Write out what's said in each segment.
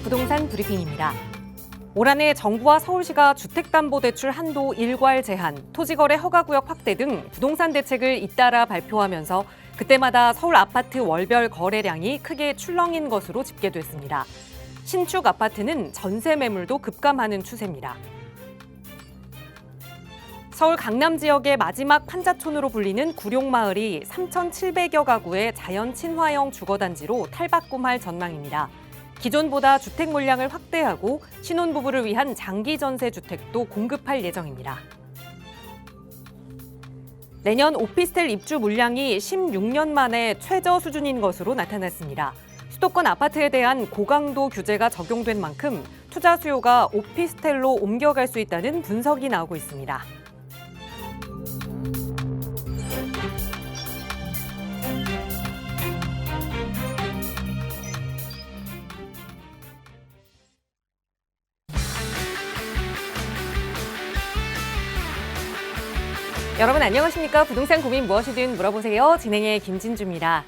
부동산 브리핑입니다. 올 한 해 정부와 서울시가 주택담보대출 한도 일괄 제한, 토지거래 허가구역 확대 등 부동산 대책을 잇따라 발표하면서 그때마다 서울 아파트 월별 거래량이 크게 출렁인 것으로 집계됐습니다. 신축 아파트는 전세 매물도 급감하는 추세입니다. 서울 강남 지역의 마지막 판자촌으로 불리는 구룡마을이 3,700여 가구의 자연 친화형 주거단지로 탈바꿈할 전망입니다. 기존보다 주택 물량을 확대하고 신혼부부를 위한 장기 전세 주택도 공급할 예정입니다. 내년 오피스텔 입주 물량이 16년 만에 최저 수준인 것으로 나타났습니다. 수도권 아파트에 대한 고강도 규제가 적용된 만큼 투자 수요가 오피스텔로 옮겨갈 수 있다는 분석이 나오고 있습니다. 여러분 안녕하십니까? 부동산 고민 무엇이든 물어보세요. 진행의 김진주입니다.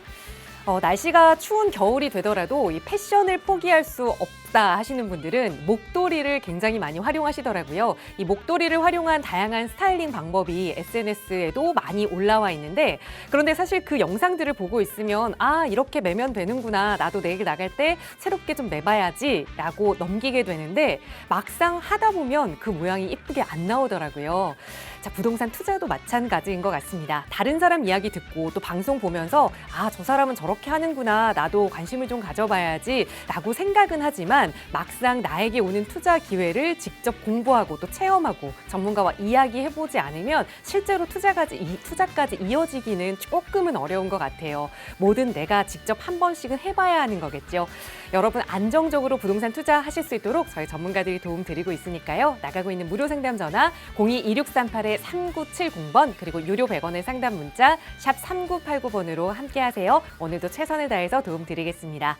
날씨가 추운 겨울이 되더라도 이 패션을 포기할 수 없다 하시는 분들은 목도리를 굉장히 많이 활용하시더라고요. 이 목도리를 활용한 다양한 스타일링 방법이 SNS에도 많이 올라와 있는데 그런데 사실 그 영상들을 보고 있으면 이렇게 매면 되는구나. 나도 내일 나갈 때 새롭게 좀 매봐야지 라고 넘기게 되는데 막상 하다 보면 그 모양이 이쁘게 안 나오더라고요. 자, 부동산 투자도 마찬가지인 것 같습니다. 다른 사람 이야기 듣고 또 방송 보면서 저 사람은 저렇게 하는구나. 나도 관심을 좀 가져봐야지 라고 생각은 하지만 막상 나에게 오는 투자 기회를 직접 공부하고 또 체험하고 전문가와 이야기해보지 않으면 실제로 투자까지 이어지기는 조금은 어려운 것 같아요. 뭐든 내가 직접 한 번씩은 해봐야 하는 거겠죠. 여러분 안정적으로 부동산 투자하실 수 있도록 저희 전문가들이 도움 드리고 있으니까요. 나가고 있는 무료 상담 전화 02-2638-3970번 그리고 유료 100원의 상담 문자 샵 3989번으로 함께하세요. 오늘도 최선을 다해서 도움 드리겠습니다.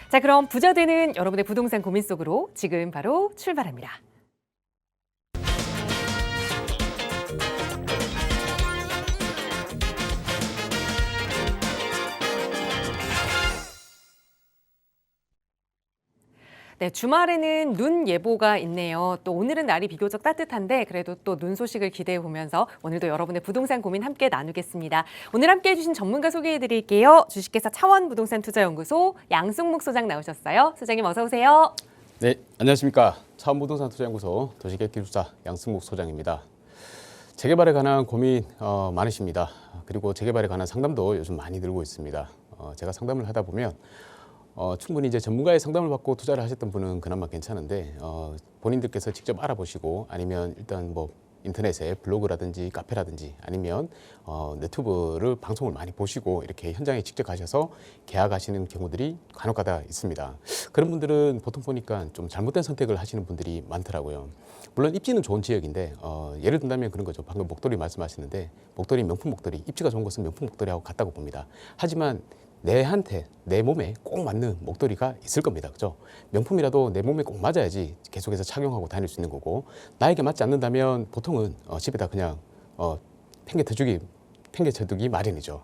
자, 그럼 부자 되는 여러분의 부동산 고민 속으로 지금 바로 출발합니다. 네, 주말에는 눈 예보가 있네요. 또 오늘은 날이 비교적 따뜻한데 그래도 또 눈 소식을 기대해 보면서 오늘도 여러분의 부동산 고민 함께 나누겠습니다. 오늘 함께 해주신 전문가 소개해 드릴게요. 주식회사 차원부동산투자연구소 양승묵 소장 나오셨어요. 소장님 어서 오세요. 네, 안녕하십니까. 차원부동산투자연구소 도시계획기술사 양승묵 소장입니다. 재개발에 관한 고민 많으십니다. 그리고 재개발에 관한 상담도 요즘 많이 늘고 있습니다. 제가 상담을 하다 보면 충분히 이제 전문가의 상담을 받고 투자를 하셨던 분은 그나마 괜찮은데 본인들께서 직접 알아보시고 아니면 일단 뭐 인터넷에 블로그라든지 카페라든지 아니면 유튜브를 방송을 많이 보시고 이렇게 현장에 직접 가셔서 계약하시는 경우들이 간혹가다 있습니다. 그런 분들은 보통 보니까 좀 잘못된 선택을 하시는 분들이 많더라고요. 물론 입지는 좋은 지역인데 예를 든다면 그런 거죠. 방금 목도리 말씀하셨는데 목도리 명품 목도리, 입지가 좋은 것은 명품 목도리하고 같다고 봅니다. 하지만 내 몸에 꼭 맞는 목도리가 있을 겁니다. 그죠? 명품이라도 내 몸에 꼭 맞아야지 계속해서 착용하고 다닐 수 있는 거고 나에게 맞지 않는다면 보통은 집에다 그냥 팽개쳐두기 마련이죠.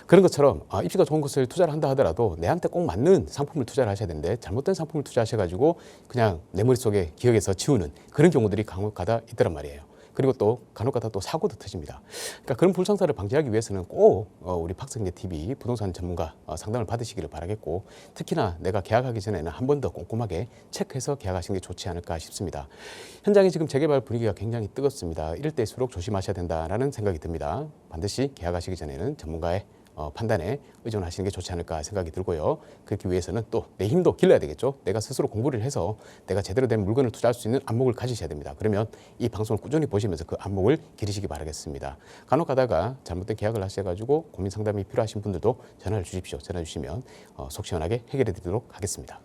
그런 것처럼 입지가 좋은 것을 투자를 한다 하더라도 내한테 꼭 맞는 상품을 투자를 하셔야 되는데 잘못된 상품을 투자하셔가지고 그냥 내 머릿속에 기억에서 지우는 그런 경우들이 간혹가다 있더란 말이에요. 그리고 또 간혹가다 또 사고도 터집니다. 그러니까 그런 불상사를 방지하기 위해서는 꼭 우리 박성재 TV 부동산 전문가 상담을 받으시기를 바라겠고 특히나 내가 계약하기 전에는 한 번 더 꼼꼼하게 체크해서 계약하시는 게 좋지 않을까 싶습니다. 현장에 지금 재개발 분위기가 굉장히 뜨겁습니다. 이럴 때일수록 조심하셔야 된다라는 생각이 듭니다. 반드시 계약하시기 전에는 전문가의 판단에 의존하시는 게 좋지 않을까 생각이 들고요. 그렇기 위해서는 또 내 힘도 길러야 되겠죠. 내가 스스로 공부를 해서 내가 제대로 된 물건을 투자할 수 있는 안목을 가지셔야 됩니다. 그러면 이 방송을 꾸준히 보시면서 그 안목을 기르시기 바라겠습니다. 간혹 가다가 잘못된 계약을 하셔가지고 고민 상담이 필요하신 분들도 전화를 주십시오. 전화 주시면 속 시원하게 해결해 드리도록 하겠습니다.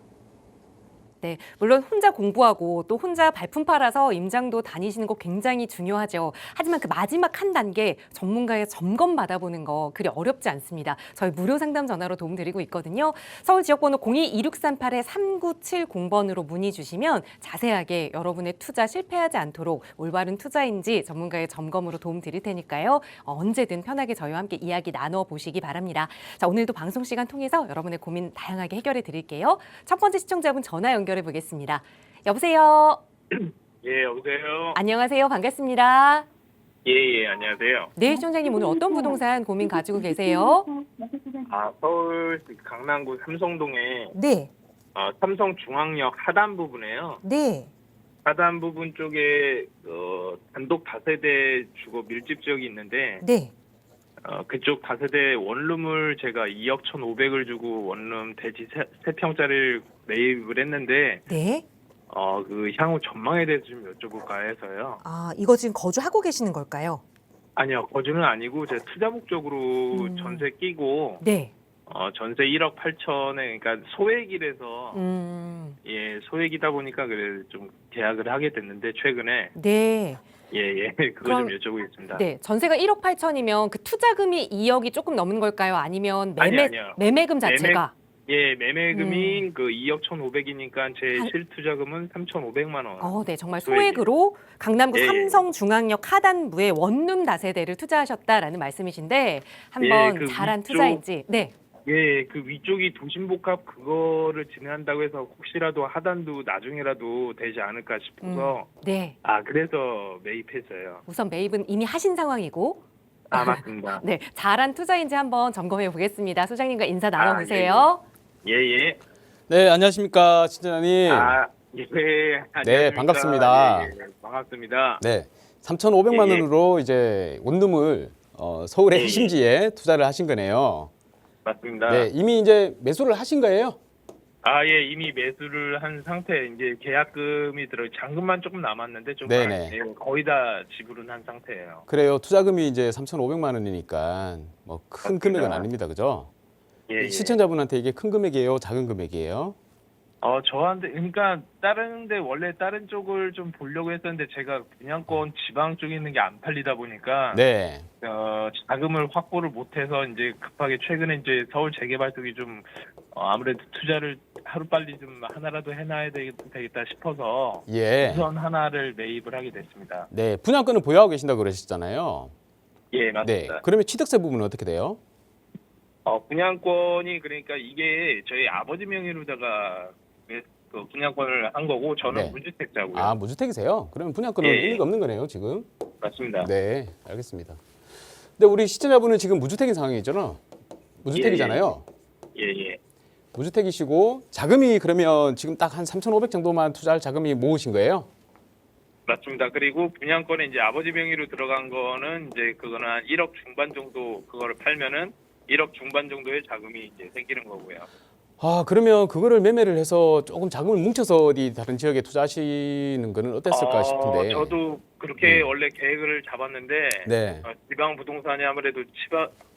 네, 물론 혼자 공부하고 또 혼자 발품 팔아서 임장도 다니시는 거 굉장히 중요하죠. 하지만 그 마지막 한 단계 전문가의 점검 받아보는 거 그리 어렵지 않습니다. 저희 무료 상담 전화로 도움 드리고 있거든요. 서울 지역번호 02-2638-3970번으로 문의 주시면 자세하게 여러분의 투자 실패하지 않도록 올바른 투자인지 전문가의 점검으로 도움 드릴 테니까요. 언제든 편하게 저희와 함께 이야기 나눠보시기 바랍니다. 자, 오늘도 방송 시간 통해서 여러분의 고민 다양하게 해결해 드릴게요. 첫 번째 시청자분 전화 연결해 보겠습니다. 여보세요. 예, 여보세요. 안녕하세요. 반갑습니다. 예, 안녕하세요. 네, 시청자님 오늘 어떤 부동산 고민 가지고 계세요? 서울 강남구 삼성동에 네. 삼성중앙역 하단 부분에요. 네. 하단 부분 쪽에 단독 다세대 주거 밀집 지역이 있는데 네. 그쪽 다세대 원룸을 제가 2억 1,500을 주고 원룸 대지 3평짜리를 매입을 했는데 네. 그 향후 전망에 대해서 좀 여쭤볼까 해서요. 아, 이거 지금 거주하고 계시는 걸까요? 아니요, 거주는 아니고 제가 투자 목적으로 전세 끼고 네. 전세 1억 8천에 그러니까 소액이라서 예, 소액이다 보니까 그래 좀 계약을 하게 됐는데 최근에 네. 예, 그거 그럼- 좀 여쭤보겠습니다. 네. 전세가 1억 8천이면 그 투자금이 2억이 조금 넘는 걸까요? 아니면 아니요. 매매금 자체가? 예, 매매금이 그 2억 1,500이니까 제 한- 실투자금은 3,500만 원. 네, 정말 소액이요. 소액으로 강남구 예, 예. 삼성중앙역 하단부에 원룸 다세대를 투자하셨다라는 말씀이신데 한번 그 잘한 위쪽- 투자인지. 네. 예, 그 위쪽이 도심복합 그거를 진행한다고 해서 혹시라도 하단도 나중에라도 되지 않을까 싶어서 네. 그래서 매입했어요. 우선 매입은 이미 하신 상황이고 맞습니다. 네, 잘한 투자인지 한번 점검해 보겠습니다. 소장님과 인사 나눠보세요. 예. 네, 안녕하십니까, 신전님. 예, 안녕하십니까. 네, 반갑습니다. 예, 반갑습니다. 네, 3,500만 예, 예. 원으로 이제 원룸을 서울의 예, 예. 핵심지에 투자를 하신 거네요. 맞습니다. 네, 이미 이제 매수를 하신 거예요? 예, 이미 매수를 한 상태, 이제 계약금이 잔금만 조금 남았는데 좀 네네. 거의 다 지불은 한 상태예요. 그래요. 투자금이 이제 3,500만 원이니까 뭐 큰 맞습니다. 금액은 아닙니다. 그죠? 예. 시청자분한테 이게 큰 금액이에요? 작은 금액이에요? 저한테, 그러니까 원래 다른 쪽을 좀 보려고 했었는데 제가 분양권 지방 쪽에 있는 게 안 팔리다 보니까 네. 자금을 확보를 못해서 이제 급하게 최근에 이제 서울 재개발 쪽이 좀 아무래도 투자를 하루빨리 좀 하나라도 해놔야 되겠다 싶어서 예. 우선 하나를 매입을 하게 됐습니다. 네, 분양권을 보유하고 계신다고 그러셨잖아요. 예, 네. 맞습니다. 그러면 취득세 부분은 어떻게 돼요? 분양권이 그러니까 이게 저희 아버지 명의로다가 그 분양권을 한 거고 저는 네. 무주택자고요. 아, 무주택이세요? 그러면 분양권은 예, 예. 의미가 없는 거네요, 지금. 맞습니다. 네, 알겠습니다. 근데 우리 시청자분은 지금 무주택인 상황이잖아. 무주택이잖아요. 예. 무주택이시고 자금이 그러면 지금 딱 한 3,500 정도만 투자할 자금이 모으신 거예요? 맞습니다. 그리고 분양권에 이제 아버지 명의로 들어간 거는 이제 그거는 한 1억 중반 정도 그거를 팔면은 1억 중반 정도의 자금이 이제 생기는 거고요. 아, 그러면 그거를 매매를 해서 조금 자금을 뭉쳐서 어디 다른 지역에 투자하시는 거는 어땠을까 싶은데. 저도 그렇게 네. 원래 계획을 잡았는데 네. 지방 부동산이 아무래도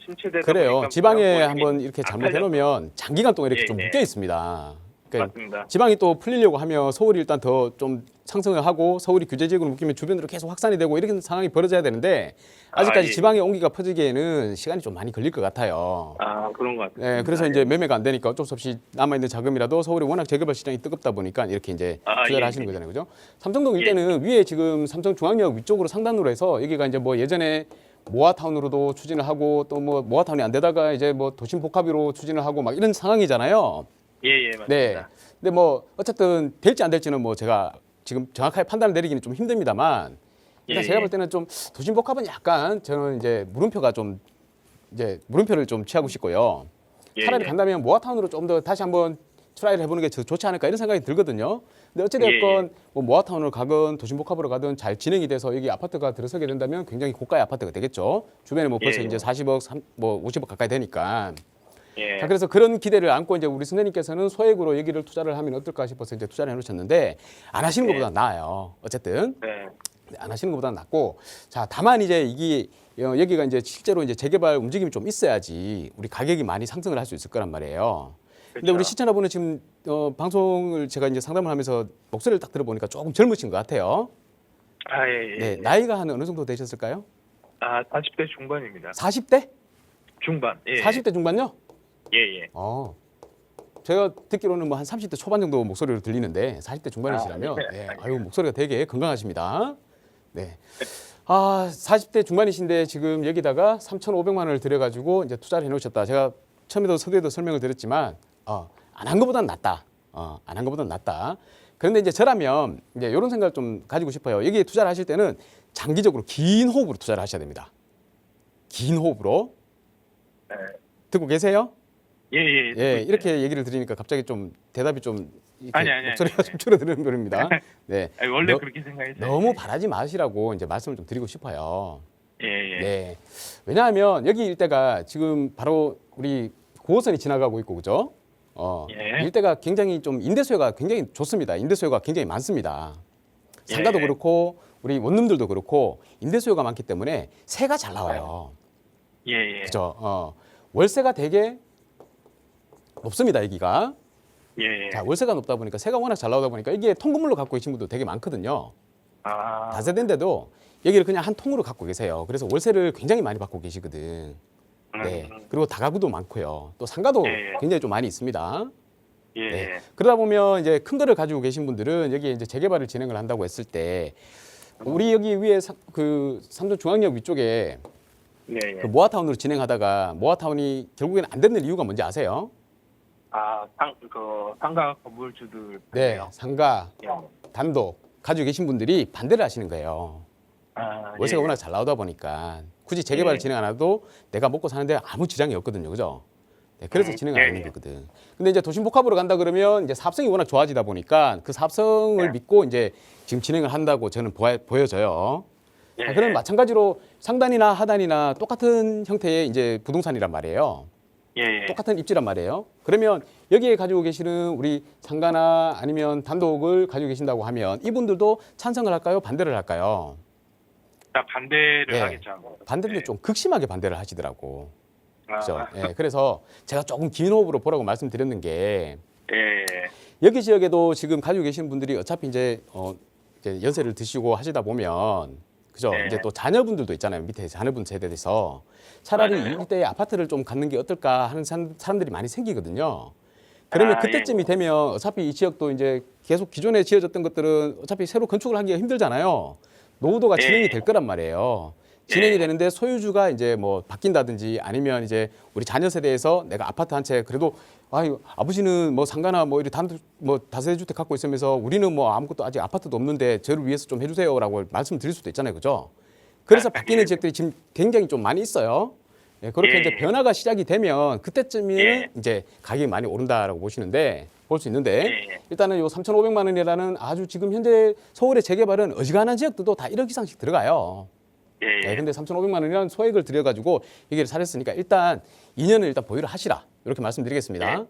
침체되다 그래요. 보니까 지방에 분양권이 한번 이렇게 안 잘못해 놓으면 장기간 동안 이렇게 예, 좀 예. 묶여 있습니다. 그러니까 맞습니다. 지방이 또 풀리려고 하면 서울이 일단 더 좀 상승을 하고 서울이 규제 지역으로 묶이면 주변으로 계속 확산이 되고 이런 상황이 벌어져야 되는데 아직까지 예. 지방에 온기가 퍼지기에는 시간이 좀 많이 걸릴 것 같아요. 그런 것 같아요. 네, 그래서 이제 매매가 안 되니까 어쩔 수 없이 남아 있는 자금이라도 서울이 워낙 재개발 시장이 뜨겁다 보니까 이렇게 이제 투자를 예, 하시는 예. 거잖아요, 그죠? 삼성동 일대는 위에 지금 삼성중앙역 위쪽으로 상단으로 해서 여기가 이제 뭐 예전에 모아타운으로도 추진을 하고 또 뭐 모아타운이 안 되다가 이제 뭐 도심 복합으로 추진을 하고 막 이런 상황이잖아요. 예, 맞습니다. 네. 근데 뭐 어쨌든 될지 안 될지는 뭐 제가 지금 정확하게 판단을 내리기는 좀 힘듭니다만 일단 예, 제가 예. 볼 때는 좀 도심 복합은 약간 저는 이제 물음표가 좀 이제 물음표를 좀 취하고 싶고요. 차라리 예. 간다면 모아타운으로 좀 더 다시 한번 트라이를 해보는 게 좋지 않을까 이런 생각이 들거든요. 근데 어찌됐건 뭐 모아타운으로 가든 도심복합으로 가든 잘 진행이 돼서 여기 아파트가 들어서게 된다면 굉장히 고가의 아파트가 되겠죠. 주변에 뭐 벌써 예, 예. 이제 40억, 뭐 50억 가까이 되니까. 예. 자, 그래서 그런 기대를 안고 이제 우리 선생님께서는 소액으로 여기를 투자를 하면 어떨까 싶어서 이제 투자를 해놓으셨는데 안 하시는 네. 것보다 나아요. 어쨌든 네. 안 하시는 것보다 낫고 자 다만 이제 이게 여기가 이제 실제로 이제 재개발 움직임이 좀 있어야지 우리 가격이 많이 상승을 할 수 있을 거란 말이에요. 근데 우리 시청자분은 지금 방송을 제가 이제 상담을 하면서 목소리를 딱 들어보니까 조금 젊으신 것 같아요. 아, 예, 예. 네, 나이가 한 어느 정도 되셨을까요? 40대 중반입니다. 40대? 중반. 예. 40대 중반요? 예, 예. 제가 듣기로는 뭐 한 30대 초반 정도 목소리로 들리는데 40대 중반이시라면 네, 아유 목소리가 되게 건강하십니다. 네. 40대 중반이신데 지금 여기다가 3,500만 원을 들여가지고 이제 투자를 해놓으셨다. 제가 처음에도 서두에도 설명을 드렸지만 안 한 것보다는 낫다. 안 한 것보다는 낫다. 그런데 이제 저라면 이제 이런 생각을 좀 가지고 싶어요. 여기에 투자를 하실 때는 장기적으로 긴 호흡으로 투자를 하셔야 됩니다. 긴 호흡으로. 네. 듣고 계세요? 예, 예. 예, 이렇게 얘기를 드리니까 갑자기 좀 대답이 좀 이렇게 아니. 목소리가 좀 줄어드는 겁니다. 네. 아니, 원래 너- 그렇게 생각했어요. 너무 바라지 마시라고 이제 말씀을 좀 드리고 싶어요. 예, 예. 네. 왜냐하면 여기 일대가 지금 바로 우리 9호선이 지나가고 있고 그죠? 예. 일대가 굉장히 좀 임대 수요가 굉장히 좋습니다. 임대 수요가 굉장히 많습니다. 상가도 예. 그렇고 우리 원룸들도 그렇고 임대 수요가 많기 때문에 세가 잘 나와요. 예, 예. 그죠? 월세가 되게 높습니다. 여기가. 예, 예. 자, 월세가 높다 보니까 세가 워낙 잘 나오다 보니까 이게 통건물로 갖고 계신 분도 되게 많거든요. 다세대인데도 여기를 그냥 한 통으로 갖고 계세요. 그래서 월세를 굉장히 많이 받고 계시거든. 네. 그리고 다가구도 많고요. 또 상가도 예. 굉장히 좀 많이 있습니다. 예, 네. 예. 그러다 보면 이제 큰 거를 가지고 계신 분들은 여기에 이제 재개발을 진행을 한다고 했을 때 우리 여기 위에 그 삼성중앙역 위쪽에 예, 예. 그 모아타운으로 진행하다가 모아타운이 결국에는 안 되는 이유가 뭔지 아세요? 상가 건물주들. 네. 상가, 예. 단독 가지고 계신 분들이 반대를 하시는 거예요. 월세가 예. 워낙 잘 나오다 보니까 굳이 재개발을 예. 진행 안 해도 내가 먹고 사는데 아무 지장이 없거든요. 그죠? 네, 그래서 진행 안 예, 하는 예. 거거든. 근데 이제 도심복합으로 간다 그러면 이제 사업성이 워낙 좋아지다 보니까 그 사업성을 예. 믿고 이제 지금 진행을 한다고 저는 보여져요. 예. 그럼 마찬가지로 상단이나 하단이나 똑같은 형태의 이제 부동산이란 말이에요. 예, 예. 똑같은 입지란 말이에요. 그러면 여기에 가지고 계시는 우리 상가나 아니면 단독을 가지고 계신다고 하면 이분들도 찬성을 할까요? 반대를 할까요? 다 반대를 네. 하겠죠. 반대를 예. 좀 극심하게 반대를 하시더라고. 그죠? 아, 예, 그래서 제가 조금 긴 호흡으로 보라고 말씀드렸는 게 예, 예. 여기 지역에도 지금 가지고 계시는 분들이 어차피 이제 연세를 드시고 하시다 보면 그죠? 네. 이제 또 자녀분들도 있잖아요. 밑에 자녀분 세대에서 차라리 맞아요. 이때에 아파트를 좀 갖는 게 어떨까 하는 사람들이 많이 생기거든요. 그러면 그때쯤이 예. 되면 어차피 이 지역도 이제 계속 기존에 지어졌던 것들은 어차피 새로 건축을 하기가 힘들잖아요. 노후도가 예. 진행이 될 거란 말이에요. 진행이 예. 되는데 소유주가 이제 뭐 바뀐다든지 아니면 이제 우리 자녀 세대에서 내가 아파트 한 채 그래도 아버지는 뭐 상가나 뭐 이렇게 단독 뭐 다세대 주택 갖고 있으면서 우리는 뭐 아무것도 아직 아파트도 없는데 저를 위해서 좀 해주세요라고 말씀드릴 수도 있잖아요, 그죠? 그래서 바뀌는 지역들이 지금 굉장히 좀 많이 있어요. 예, 그렇게 예. 이제 변화가 시작이 되면 그때쯤에는 예. 이제 가격이 많이 오른다라고 보시는데 볼 수 있는데 예. 일단은 요 3,500만 원이라는 아주 지금 현재 서울의 재개발은 어지간한 지역들도 다 1억 이상씩 들어가요. 예, 네, 예. 근데 3,500만 원이라는 소액을 들여가지고 얘기를 사렸으니까 일단 2년을 일단 보유를 하시라 이렇게 말씀드리겠습니다.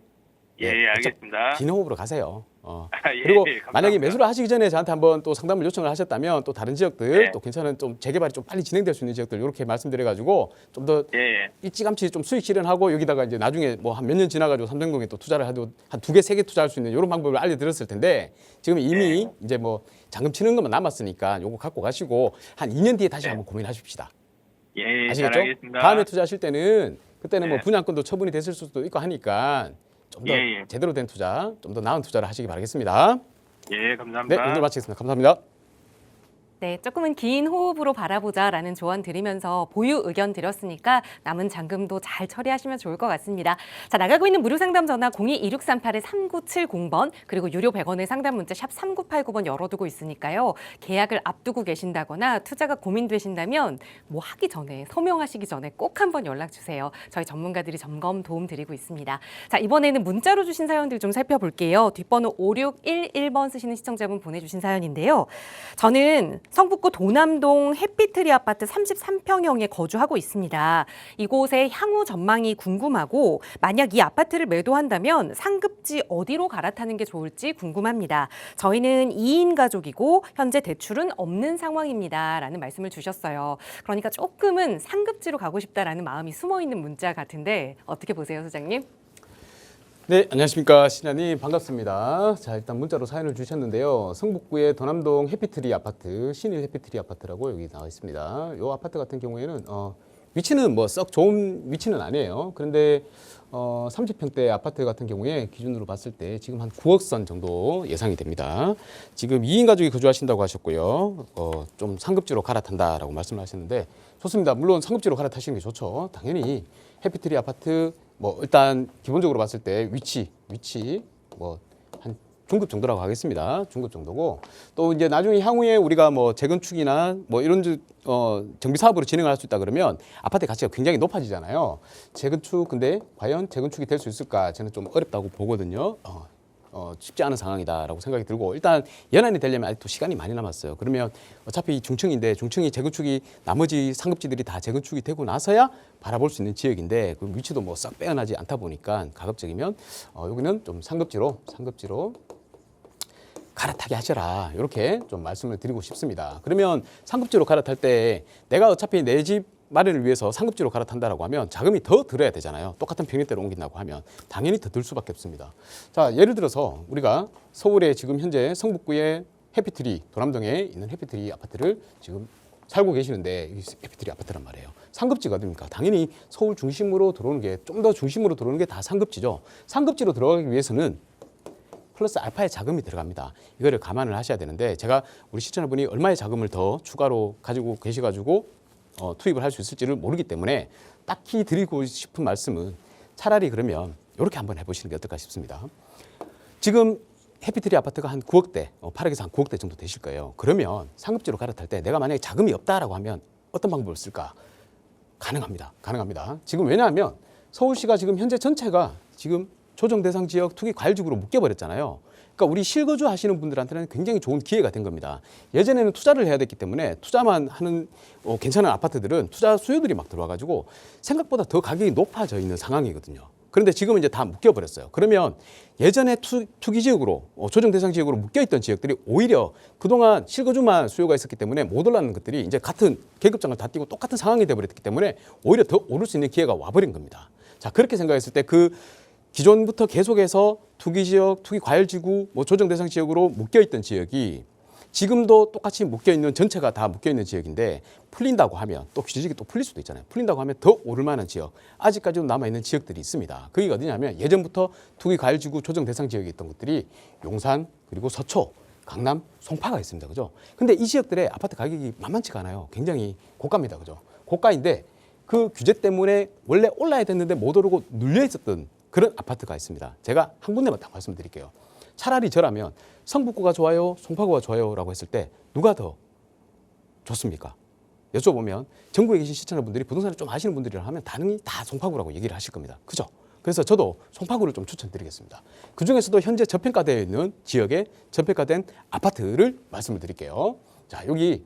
예, 네, 알겠습니다. 긴 호흡으로 가세요. 예, 그리고 예, 감사합니다. 만약에 매수를 하시기 전에 저한테 한번 또 상담을 요청을 하셨다면 또 다른 지역들 네. 또 괜찮은 좀 재개발이 좀 빨리 진행될 수 있는 지역들 이렇게 말씀드려가지고 좀 더 예, 예. 일찌감치 좀 수익 실현하고 여기다가 이제 나중에 뭐 한 몇 년 지나가지고 삼성동에 또 투자를 해도 한 2개, 3개 투자할 수 있는 이런 방법을 알려드렸을 텐데 지금 이미 이제 뭐 잔금 치는 것만 남았으니까 요거 갖고 가시고 한 2년 뒤에 다시 한번 고민하십시다. 예, 아시겠죠? 잘하겠습니다. 다음에 투자하실 때는 그때는 뭐 네. 분양권도 처분이 됐을 수도 있고 하니까 좀 더 예, 예. 제대로 된 투자, 좀 더 나은 투자를 하시기 바라겠습니다. 예, 네, 감사합니다. 오늘 마치겠습니다. 감사합니다. 네, 조금은 긴 호흡으로 바라보자라는 조언 드리면서 보유 의견 드렸으니까 남은 잔금도 잘 처리하시면 좋을 것 같습니다. 자, 나가고 있는 무료 상담 전화 02-2638-3970번 그리고 유료 100원의 상담 문자 샵 3989번 열어두고 있으니까요. 계약을 앞두고 계신다거나 투자가 고민되신다면 뭐 하기 전에 서명하시기 전에 꼭 한번 연락 주세요. 저희 전문가들이 점검 도움 드리고 있습니다. 자, 이번에는 문자로 주신 사연들 좀 살펴볼게요. 뒷번호 5611번 쓰시는 시청자분 보내주신 사연인데요. 저는 성북구 도남동 해피트리 아파트 33평형에 거주하고 있습니다. 이곳의 향후 전망이 궁금하고 만약 이 아파트를 매도한다면 상급지 어디로 갈아타는 게 좋을지 궁금합니다. 저희는 2인 가족이고 현재 대출은 없는 상황입니다. 라는 말씀을 주셨어요. 그러니까 조금은 상급지로 가고 싶다라는 마음이 숨어있는 문자 같은데 어떻게 보세요, 소장님? 네, 안녕하십니까. 신현님 반갑습니다. 자, 일단 문자로 사연을 주셨는데요. 성북구의 도남동 해피트리 아파트, 신일 해피트리 아파트라고 여기 나와 있습니다. 이 아파트 같은 경우에는 위치는 뭐 썩 좋은 위치는 아니에요. 그런데 30평대 아파트 같은 경우에 기준으로 봤을 때 지금 한 9억 선 정도 예상이 됩니다. 지금 2인 가족이 거주하신다고 하셨고요. 좀 상급지로 갈아탄다라고 말씀을 하셨는데 좋습니다. 물론 상급지로 갈아타시는 게 좋죠. 당연히 해피트리 아파트 뭐 일단 기본적으로 봤을 때 위치 뭐 한 중급 정도라고 하겠습니다. 중급 정도고 또 이제 나중에 향후에 우리가 뭐 재건축이나 뭐 이런 정비 사업으로 진행할 수 있다 그러면 아파트 가치가 굉장히 높아지잖아요. 재건축 근데 과연 재건축이 될 수 있을까? 저는 좀 어렵다고 보거든요. 쉽지 않은 상황이다라고 생각이 들고 일단 연한이 되려면 아직도 시간이 많이 남았어요. 그러면 어차피 중층인데 중층이 재건축이 나머지 상급지들이 다 재건축이 되고 나서야 바라볼 수 있는 지역인데 그 위치도 뭐 싹 빼어나지 않다 보니까 가급적이면 여기는 좀 상급지로 갈아타게 하셔라 이렇게 좀 말씀을 드리고 싶습니다. 그러면 상급지로 갈아탈 때 내가 어차피 내 집 마련을 위해서 상급지로 갈아탄다라고 하면 자금이 더 들어야 되잖아요. 똑같은 평형대로 옮긴다고 하면 당연히 더 들 수밖에 없습니다. 자, 예를 들어서 우리가 서울에 지금 현재 성북구의 해피트리 도남동에 있는 해피트리 아파트를 지금 살고 계시는데 이 해피트리 아파트란 말이에요. 상급지가 됩니까? 당연히 서울 중심으로 들어오는 게 좀 더 중심으로 들어오는 게 다 상급지죠. 상급지로 들어가기 위해서는 플러스 알파의 자금이 들어갑니다. 이거를 감안을 하셔야 되는데 제가 우리 시청자분이 얼마의 자금을 더 추가로 가지고 계셔가지고 투입을 할 수 있을지를 모르기 때문에 딱히 드리고 싶은 말씀은 차라리 그러면 이렇게 한번 해보시는 게 어떨까 싶습니다. 지금 해피트리 아파트가 한 9억대, 8억에서 한 9억대 정도 되실 거예요. 그러면 상급지로 갈아탈 때 내가 만약에 자금이 없다라고 하면 어떤 방법을 쓸까? 가능합니다. 지금 왜냐하면 서울시가 지금 현재 전체가 지금 조정 대상 지역 투기 과열지구로 묶여버렸잖아요. 그러니까 우리 실거주 하시는 분들한테는 굉장히 좋은 기회가 된 겁니다. 예전에는 투자를 해야 됐기 때문에 투자만 하는 괜찮은 아파트들은 투자 수요들이 막 들어와가지고 생각보다 더 가격이 높아져 있는 상황이거든요. 그런데 지금은 이제 다 묶여버렸어요. 그러면 예전에 투기 지역으로 조정 대상 지역으로 묶여있던 지역들이 오히려 그동안 실거주만 수요가 있었기 때문에 못 올랐는 것들이 이제 같은 계급장을 다 띄고 똑같은 상황이 돼버렸기 때문에 오히려 더 오를 수 있는 기회가 와버린 겁니다. 자, 그렇게 생각했을 때 기존부터 계속해서 투기 지역, 투기 과열지구, 조정 대상 지역으로 묶여있던 지역이 지금도 똑같이 묶여있는 전체가 다 묶여있는 지역인데 풀린다고 하면 또 규제직이 또 풀릴 수도 있잖아요. 풀린다고 하면 더 오를 만한 지역, 아직까지도 남아있는 지역들이 있습니다. 그게 어디냐면 예전부터 투기 과열지구, 조정 대상 지역이 있던 것들이 용산, 그리고 서초, 강남, 송파가 있습니다. 그죠? 근데 이 지역들의 아파트 가격이 만만치가 않아요. 굉장히 고가입니다. 그죠? 고가인데 그 규제 때문에 원래 올라야 됐는데 못 오르고 눌려 있었던 그런 아파트가 있습니다. 제가 한 군데만 딱 말씀드릴게요. 차라리 저라면 성북구가 좋아요, 송파구가 좋아요 라고 했을 때 누가 더 좋습니까? 여쭤보면 전국에 계신 시청자분들이 부동산을 좀 아시는 분들이라 하면 당연히 다 송파구라고 얘기를 하실 겁니다. 그죠? 그래서 저도 송파구를 좀 추천드리겠습니다. 그중에서도 현재 저평가되어 있는 지역에 저평가된 아파트를 말씀을 드릴게요. 자, 여기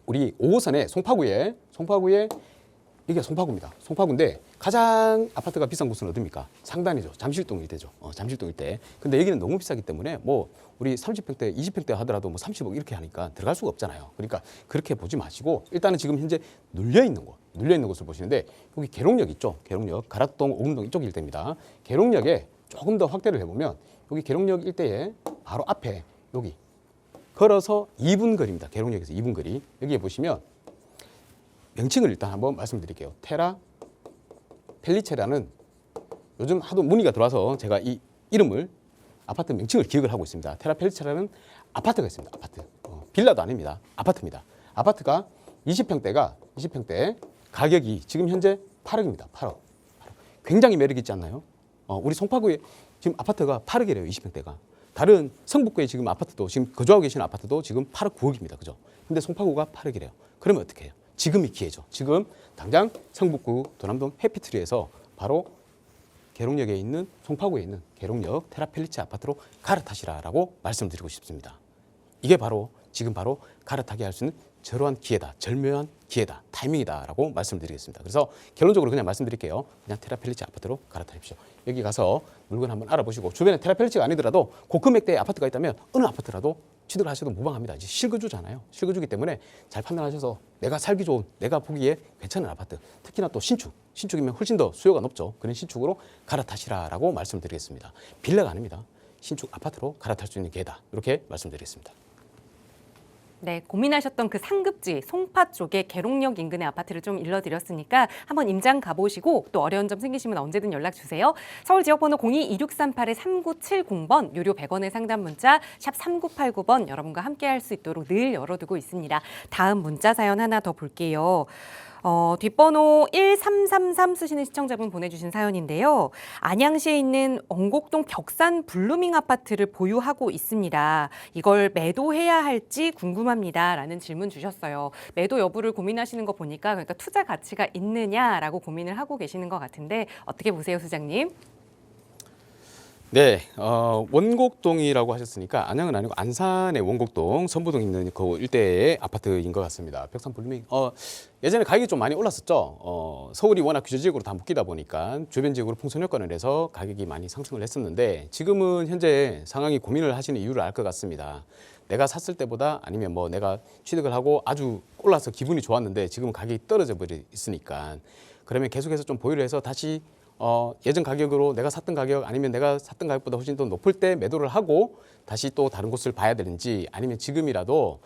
우리 5호선에 송파구에 이게 송파구입니다. 송파구인데 가장 아파트가 비싼 곳은 어디입니까? 상단이죠. 잠실동 일대죠. 잠실동 일대. 근데 여기는 너무 비싸기 때문에 우리 30평대, 20평대 하더라도 30억 이렇게 하니까 들어갈 수가 없잖아요. 그러니까 그렇게 보지 마시고 일단은 지금 현재 눌려 있는 곳을 보시는데 여기 계룡역 있죠. 계룡역, 가락동, 오금동 이쪽 일대입니다. 계룡역에 조금 더 확대를 해보면 여기 계룡역 일대에 바로 앞에 여기 걸어서 2분 거리입니다. 계룡역에서 2분 거리. 여기에 보시면 명칭을 일단 한번 말씀드릴게요. 테라 펠리체라는 요즘 하도 문의가 들어와서 제가 이 이름을 아파트 명칭을 기억을 하고 있습니다. 테라 펠리체라는 아파트가 있습니다. 아파트. 빌라도 아닙니다. 아파트입니다. 아파트가 20평대 가격이 지금 현재 8억입니다. 8억. 굉장히 매력 있지 않나요? 우리 송파구에 지금 아파트가 8억이래요. 20평대가. 다른 성북구에 지금 아파트도 지금 거주하고 계시는 아파트도 지금 8억 9억입니다. 그죠? 근데 송파구가 8억이래요. 그러면 어떻게 해요? 지금이 기회죠. 지금 당장 성북구 도남동 해피트리에서 바로 계룡역에 있는 송파구에 있는 계룡역 테라펠리체 아파트로 갈아타시라라고 말씀드리고 싶습니다. 이게 바로 지금 바로 갈아타게 할 수 있는 저러한 기회다, 절묘한 기회다, 타이밍이다라고 말씀드리겠습니다. 그래서 결론적으로 그냥 말씀드릴게요. 그냥 테라펠리치 아파트로 갈아타십시오. 여기 가서 물건 한번 알아보시고 주변에 테라펠리치가 아니더라도 고금액대의 아파트가 있다면 어느 아파트라도 취득을 하셔도 무방합니다. 이제 실거주잖아요. 실거주기 때문에 잘 판단하셔서 내가 살기 좋은, 내가 보기에 괜찮은 아파트, 특히나 또 신축이면 훨씬 더 수요가 높죠. 그런 신축으로 갈아타시라라고 말씀드리겠습니다. 빌라가 아닙니다. 신축 아파트로 갈아탈 수 있는 기회다. 이렇게 말씀드리겠습니다. 네, 고민하셨던 그 상급지 송파 쪽에 계룡역 인근의 아파트를 좀 일러드렸으니까 한번 임장 가보시고 또 어려운 점 생기시면 언제든 연락 주세요. 서울 지역번호 02-2638-3970번 유료 100원의 상담 문자 샵 3989번 여러분과 함께할 수 있도록 늘 열어두고 있습니다. 다음 문자 사연 하나 더 볼게요. 뒷번호 1333 쓰시는 시청자분 보내주신 사연인데요. 안양시에 있는 원곡동 격산 블루밍 아파트를 보유하고 있습니다. 이걸 매도해야 할지 궁금합니다. 라는 질문 주셨어요. 매도 여부를 고민하시는 거 보니까 그러니까 투자 가치가 있느냐라고 고민을 하고 계시는 것 같은데 어떻게 보세요, 소장님? 네, 원곡동이라고 하셨으니까 안양은 아니고 안산의 원곡동, 선부동 있는 그 일대의 아파트인 것 같습니다. 벽산 블루밍. 예전에 가격이 좀 많이 올랐었죠. 서울이 워낙 규제 지역으로 다 묶이다 보니까 주변 지역으로 풍선 효과를 내서 가격이 많이 상승을 했었는데 지금은 현재 상황이 고민을 하시는 이유를 알 것 같습니다. 내가 샀을 때보다 아니면 뭐 내가 취득을 하고 아주 올라서 기분이 좋았는데 지금은 가격이 떨어져 버려 있으니까 그러면 계속해서 좀 보유를 해서 다시 예전 가격으로 내가 샀던 가격 아니면 내가 샀던 가격보다 훨씬 더 높을 때 매도를 하고 다시 또 다른 곳을 봐야 되는지 아니면 지금이라도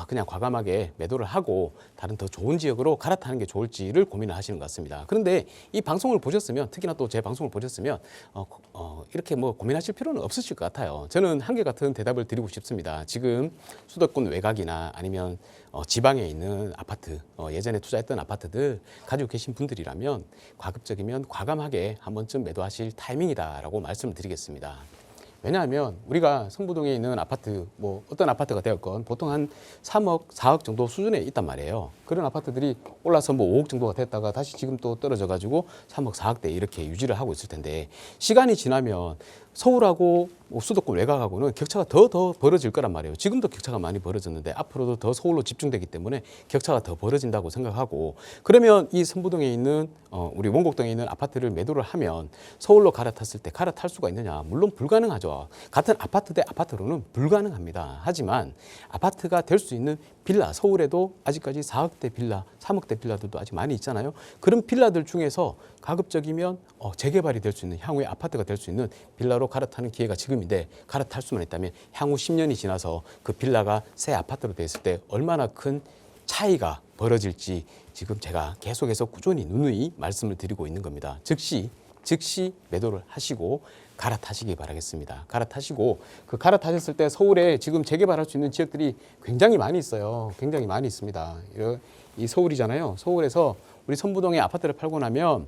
그냥 과감하게 매도를 하고 다른 더 좋은 지역으로 갈아타는 게 좋을지를 고민을 하시는 것 같습니다. 그런데 이 방송을 보셨으면 특히나 또 제 방송을 보셨으면 이렇게 뭐 고민하실 필요는 없으실 것 같아요. 저는 한결같은 대답을 드리고 싶습니다. 지금 수도권 외곽이나 아니면 지방에 있는 아파트, 예전에 투자했던 아파트들 가지고 계신 분들이라면 가급적이면 과감하게 한 번쯤 매도하실 타이밍이다라고 말씀을 드리겠습니다. 왜냐하면 우리가 성부동에 있는 아파트, 뭐 어떤 아파트가 되었건 보통 한 3억, 4억 정도 수준에 있단 말이에요. 그런 아파트들이 올라서 뭐 5억 정도가 됐다가 다시 지금 또 떨어져가지고 3억, 4억대 이렇게 유지를 하고 있을 텐데 시간이 지나면 서울하고 뭐 수도권 외곽하고는 격차가 더 벌어질 거란 말이에요. 지금도 격차가 많이 벌어졌는데 앞으로도 더 서울로 집중되기 때문에 격차가 더 벌어진다고 생각하고 그러면 이 선부동에 있는 우리 원곡동에 있는 아파트를 매도를 하면 서울로 갈아탔을 때 갈아탈 수가 있느냐? 물론 불가능하죠. 같은 아파트 대 아파트로는 불가능합니다. 하지만 아파트가 될 수 있는 빌라, 서울에도 아직까지 4억대 빌라, 3억대 빌라들도 아직 많이 있잖아요. 그런 빌라들 중에서 가급적이면 재개발이 될 수 있는 향후의 아파트가 될 수 있는 빌라로 갈아타는 기회가 지금인데 갈아탈 수만 있다면 향후 10년이 지나서 그 빌라가 새 아파트로 됐을 때 얼마나 큰 차이가 벌어질지 지금 제가 계속해서 꾸준히 누누이 말씀을 드리고 있는 겁니다. 즉시 매도를 하시고 갈아타시기 바라겠습니다. 갈아타시고 그 갈아타셨을 때 서울에 지금 재개발할 수 있는 지역들이 굉장히 많이 있어요. 굉장히 많이 있습니다. 이 서울이잖아요. 서울에서 우리 선부동에 아파트를 팔고 나면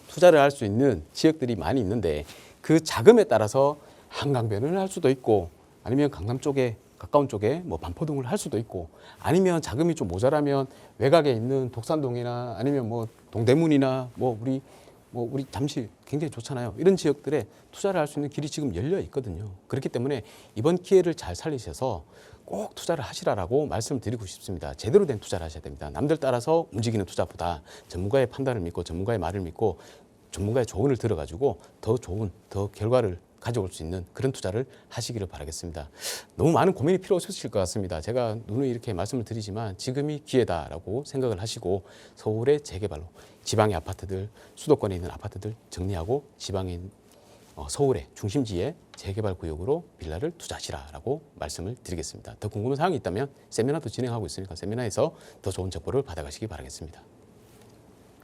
투자를 할 수 있는 지역들이 많이 있는데 그 자금에 따라서 한강변을 할 수도 있고 아니면 강남 쪽에 가까운 쪽에 뭐 반포동을 할 수도 있고 아니면 자금이 좀 모자라면 외곽에 있는 독산동이나 아니면 뭐 동대문이나 우리 잠실 굉장히 좋잖아요. 이런 지역들에 투자를 할 수 있는 길이 지금 열려 있거든요. 그렇기 때문에 이번 기회를 잘 살리셔서 꼭 투자를 하시라라고 말씀을 드리고 싶습니다. 제대로 된 투자를 하셔야 됩니다. 남들 따라서 움직이는 투자보다 전문가의 판단을 믿고 전문가의 말을 믿고 전문가의 조언을 들어가지고 더 결과를 가져올 수 있는 그런 투자를 하시기를 바라겠습니다. 너무 많은 고민이 필요 없으실 것 같습니다. 제가 누누이 이렇게 말씀을 드리지만 지금이 기회다라고 생각을 하시고 서울의 재개발로 지방의 아파트들, 수도권에 있는 아파트들 정리하고 지방에 서울의 중심지의 재개발 구역으로 빌라를 투자하시라라고 말씀을 드리겠습니다. 더 궁금한 사항이 있다면 세미나도 진행하고 있으니까 세미나에서 더 좋은 정보를 받아가시기 바라겠습니다.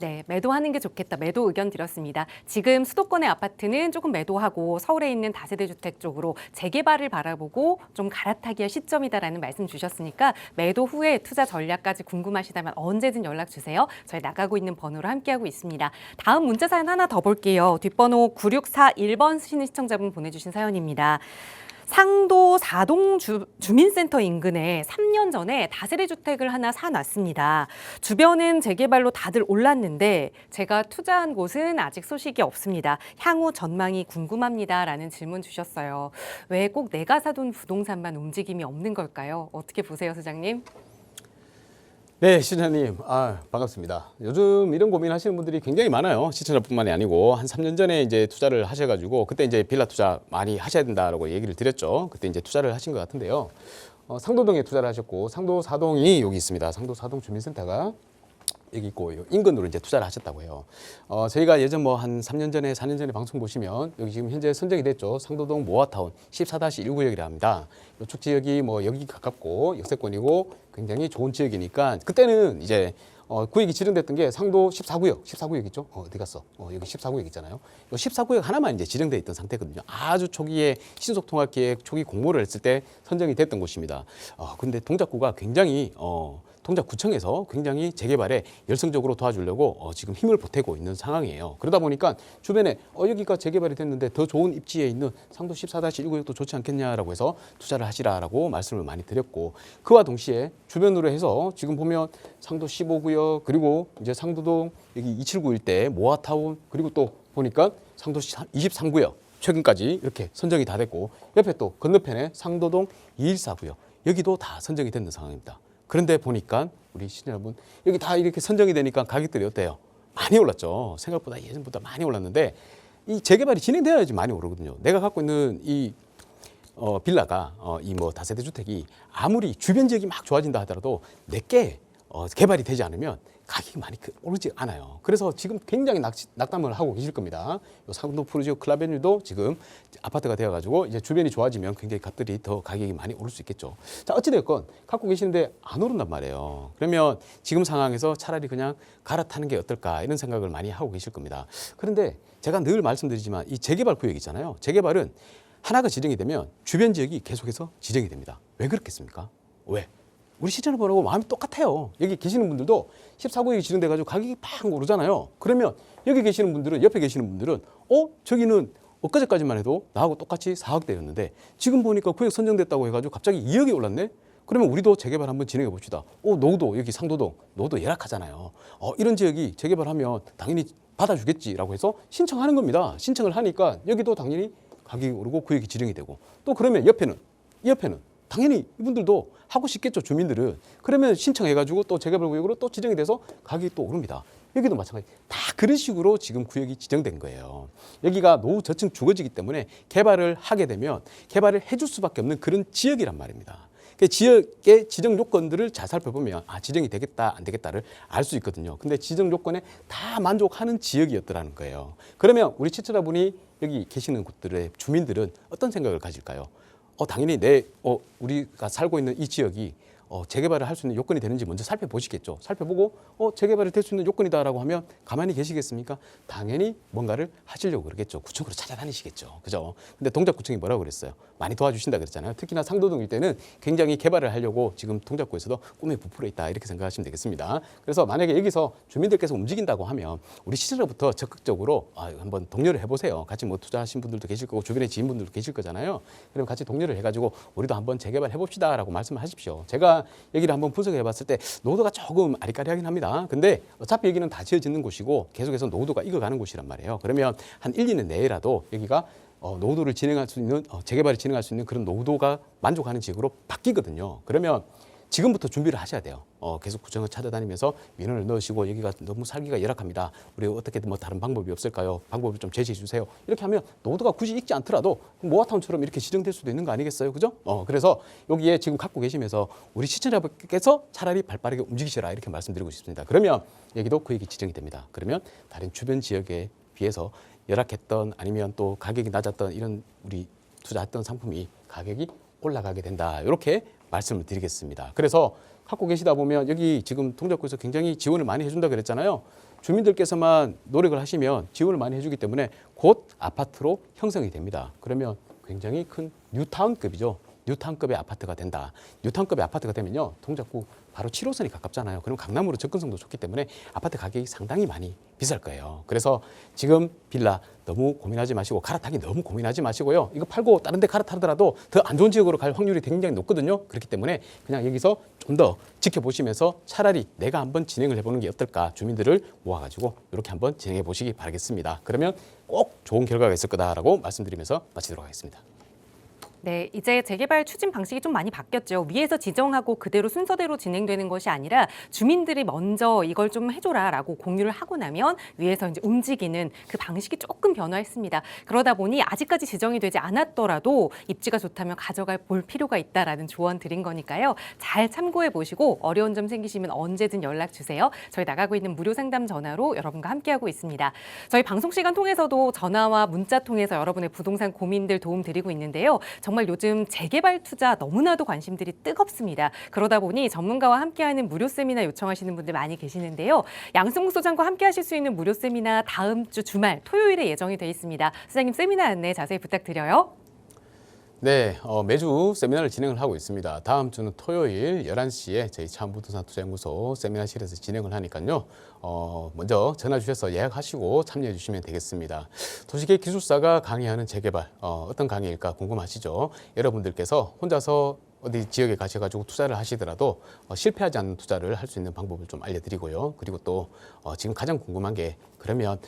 네, 매도하는 게 좋겠다. 매도 의견 드렸습니다. 지금 수도권의 아파트는 조금 매도하고 서울에 있는 다세대 주택 쪽으로 재개발을 바라보고 좀 갈아타기의 시점이다라는 말씀 주셨으니까 매도 후에 투자 전략까지 궁금하시다면 언제든 연락 주세요. 저희 나가고 있는 번호로 함께하고 있습니다. 다음 문자 사연 하나 더 볼게요. 뒷번호 9641번 쓰시는 시청자분 보내주신 사연입니다. 상도 4동 주민센터 인근에 3년 전에 다세대 주택을 하나 사놨습니다. 주변은 재개발로 다들 올랐는데 제가 투자한 곳은 아직 소식이 없습니다. 향후 전망이 궁금합니다라는 질문 주셨어요. 왜 꼭 내가 사둔 부동산만 움직임이 없는 걸까요? 어떻게 보세요, 소장님? 네, 시청자님, 반갑습니다. 요즘 이런 고민하시는 분들이 굉장히 많아요. 시청자뿐만이 아니고 한 3년 전에 이제 투자를 하셔가지고 그때 이제 빌라 투자 많이 하셔야 된다라고 얘기를 드렸죠. 그때 이제 투자를 하신 것 같은데요. 상도동에 투자를 하셨고 상도 4동이 여기 있습니다. 상도 4동 주민센터가 여기 있고 인근으로 이제 투자를 하셨다고 해요. 저희가 예전 뭐 한 3년 전에 4년 전에 방송 보시면 여기 지금 현재 선정이 됐죠. 상도동 모아타운 14-1구역이라 합니다. 이쪽 지역이 뭐 여기 가깝고 역세권이고 굉장히 좋은 지역이니까 그때는 이제 구역이 지정됐던 게 상도 14구역 있죠? 어디 갔어? 여기 14구역 있잖아요. 이 14구역 하나만 이제 지정돼 있던 상태거든요. 아주 초기에 신속통합계획 초기 공모를 했을 때 선정이 됐던 곳입니다. 근데 동작구가 굉장히 동작구청에서 굉장히 재개발에 열성적으로 도와주려고 지금 힘을 보태고 있는 상황이에요. 그러다 보니까 주변에 여기가 재개발이 됐는데 더 좋은 입지에 있는 상도 14-1구역도 좋지 않겠냐라고 해서 투자를 하시라라고 말씀을 많이 드렸고 그와 동시에 주변으로 해서 지금 보면 상도 15구역 그리고 이제 상도동 여기 279 일대 모아타운 그리고 또 보니까 상도 23구역 최근까지 이렇게 선정이 다 됐고 옆에 또 건너편에 상도동 214구역 여기도 다 선정이 됐는 상황입니다. 그런데 보니까 우리 시청자 여러분 여기 다 이렇게 선정이 되니까 가격들이 어때요? 많이 올랐죠. 생각보다 예전보다 많이 올랐는데 이 재개발이 진행되어야지 많이 오르거든요. 내가 갖고 있는 이 빌라가 이 뭐 다세대 주택이 아무리 주변 지역이 막 좋아진다 하더라도 내게 개발이 되지 않으면 가격이 많이 오르지 않아요. 그래서 지금 굉장히 낙담을 하고 계실 겁니다. 상도 푸르지오 클라베뉴도 지금 아파트가 되어가지고 이제 주변이 좋아지면 굉장히 값들이 더 가격이 많이 오를 수 있겠죠. 자 어찌됐건 갖고 계시는데 안 오른단 말이에요. 그러면 지금 상황에서 차라리 그냥 갈아타는 게 어떨까 이런 생각을 많이 하고 계실 겁니다. 그런데 제가 늘 말씀드리지만 이 재개발 구역 있잖아요. 재개발은 하나가 지정이 되면 주변 지역이 계속해서 지정이 됩니다. 왜 그렇겠습니까? 왜? 우리 시청자분하고 마음이 똑같아요. 여기 계시는 분들도 14구역이 지정돼가지고 가격이 팍 오르잖아요. 그러면 여기 계시는 분들은 옆에 계시는 분들은 저기는 엊그제까지만 해도 나하고 똑같이 4억대였는데 지금 보니까 구역 선정됐다고 해가지고 갑자기 2억이 올랐네? 그러면 우리도 재개발 한번 진행해 봅시다. 노후도 여기 상도동 노후도 열악하잖아요. 이런 지역이 재개발하면 당연히 받아주겠지라고 해서 신청하는 겁니다. 신청을 하니까 여기도 당연히 가격이 오르고 구역이 지정이 되고 또 그러면 옆에는 당연히 이분들도 하고 싶겠죠, 주민들은. 그러면 신청해가지고 또 재개발 구역으로 또 지정이 돼서 가격이 또 오릅니다. 여기도 마찬가지. 다 그런 식으로 지금 구역이 지정된 거예요. 여기가 노후 저층 주거지이기 때문에 개발을 하게 되면 개발을 해줄 수밖에 없는 그런 지역이란 말입니다. 그 지역의 지정 요건들을 잘 살펴보면 지정이 되겠다 안 되겠다를 알 수 있거든요. 근데 지정 요건에 다 만족하는 지역이었더라는 거예요. 그러면 우리 시청자분이 여기 계시는 곳들의 주민들은 어떤 생각을 가질까요? 당연히 우리가 살고 있는 이 지역이 재개발을 할 수 있는 요건이 되는지 먼저 살펴보시겠죠. 살펴보고 재개발이 될 수 있는 요건이다라고 하면 가만히 계시겠습니까? 당연히 뭔가를 하시려고 그러겠죠. 구청으로 찾아다니시겠죠. 그죠? 근데 동작구청이 뭐라고 그랬어요? 많이 도와주신다 그랬잖아요. 특히나 상도동 일대는 굉장히 개발을 하려고 지금 동작구에서도 꿈에 부풀어 있다 이렇게 생각하시면 되겠습니다. 그래서 만약에 여기서 주민들께서 움직인다고 하면 우리 시절부터 적극적으로 한번 독려를 해보세요. 같이 뭐 투자하신 분들도 계실 거고 주변에 지인분들도 계실 거잖아요. 그럼 같이 독려를 해가지고 우리도 한번 재개발 해봅시다라고 말씀하십시오. 제가 여기를 한번 분석해 봤을 때 노후도가 조금 아리까리하긴 합니다. 근데 어차피 여기는 다 지어지는 곳이고 계속해서 노후도가 익어가는 곳이란 말이에요. 그러면 한 1, 2년 내에라도 여기가 노후도를 진행할 수 있는 재개발을 진행할 수 있는 그런 노후도가 만족하는 지역으로 바뀌거든요. 그러면 지금부터 준비를 하셔야 돼요. 계속 구청을 찾아다니면서 민원을 넣으시고 여기가 너무 살기가 열악합니다. 우리 어떻게 뭐 다른 방법이 없을까요? 방법을 좀 제시해 주세요. 이렇게 하면 노후도가 굳이 익지 않더라도 모아타운처럼 이렇게 지정될 수도 있는 거 아니겠어요? 그죠? 그래서 여기에 지금 갖고 계시면서 우리 시청자분께서 차라리 발빠르게 움직이시라 이렇게 말씀드리고 싶습니다. 그러면 여기도 구역이 지정이 됩니다. 그러면 다른 주변 지역에 비해서 열악했던 아니면 또 가격이 낮았던 이런 우리 투자했던 상품이 가격이 올라가게 된다. 이렇게 말씀을 드리겠습니다. 그래서 갖고 계시다 보면 여기 지금 동작구에서 굉장히 지원을 많이 해준다 그랬잖아요. 주민들께서만 노력을 하시면 지원을 많이 해주기 때문에 곧 아파트로 형성이 됩니다. 그러면 굉장히 큰 뉴타운급이죠. 뉴타운급의 아파트가 된다. 뉴타운급의 아파트가 되면요. 동작구 바로 7호선이 가깝잖아요. 그럼 강남으로 접근성도 좋기 때문에 아파트 가격이 상당히 많이 비쌀 거예요. 그래서 지금 빌라 너무 고민하지 마시고 갈아타기 너무 고민하지 마시고요. 이거 팔고 다른 데 갈아타더라도 더 안 좋은 지역으로 갈 확률이 굉장히 높거든요. 그렇기 때문에 그냥 여기서 좀 더 지켜보시면서 차라리 내가 한번 진행을 해보는 게 어떨까 주민들을 모아가지고 이렇게 한번 진행해 보시기 바라겠습니다. 그러면 꼭 좋은 결과가 있을 거다라고 말씀드리면서 마치도록 하겠습니다. 네, 이제 재개발 추진 방식이 좀 많이 바뀌었죠. 위에서 지정하고 그대로 순서대로 진행되는 것이 아니라 주민들이 먼저 이걸 좀 해줘라라고 공유를 하고 나면 위에서 이제 움직이는 그 방식이 조금 변화했습니다. 그러다 보니 아직까지 지정이 되지 않았더라도 입지가 좋다면 가져가 볼 필요가 있다라는 조언 드린 거니까요. 잘 참고해 보시고 어려운 점 생기시면 언제든 연락 주세요. 저희 나가고 있는 무료 상담 전화로 여러분과 함께하고 있습니다. 저희 방송 시간 통해서도 전화와 문자 통해서 여러분의 부동산 고민들 도움 드리고 있는데요. 정말 요즘 재개발 투자 너무나도 관심들이 뜨겁습니다. 그러다 보니 전문가와 함께하는 무료 세미나 요청하시는 분들 많이 계시는데요. 양승욱 소장과 함께하실 수 있는 무료 세미나 다음 주 주말 토요일에 예정이 돼 있습니다. 소장님 세미나 안내 자세히 부탁드려요. 네, 매주 세미나를 진행을 하고 있습니다. 다음 주는 토요일 11시에 저희 차은부동산투자연구소 세미나실에서 진행을 하니까요. 먼저 전화 주셔서 예약하시고 참여해 주시면 되겠습니다. 도시계획 기술사가 강의하는 재개발, 어떤 강의일까 궁금하시죠? 여러분들께서 혼자서 어디 지역에 가셔가지고 투자를 하시더라도 실패하지 않는 투자를 할 수 있는 방법을 좀 알려드리고요. 그리고 또 지금 가장 궁금한 게 그러면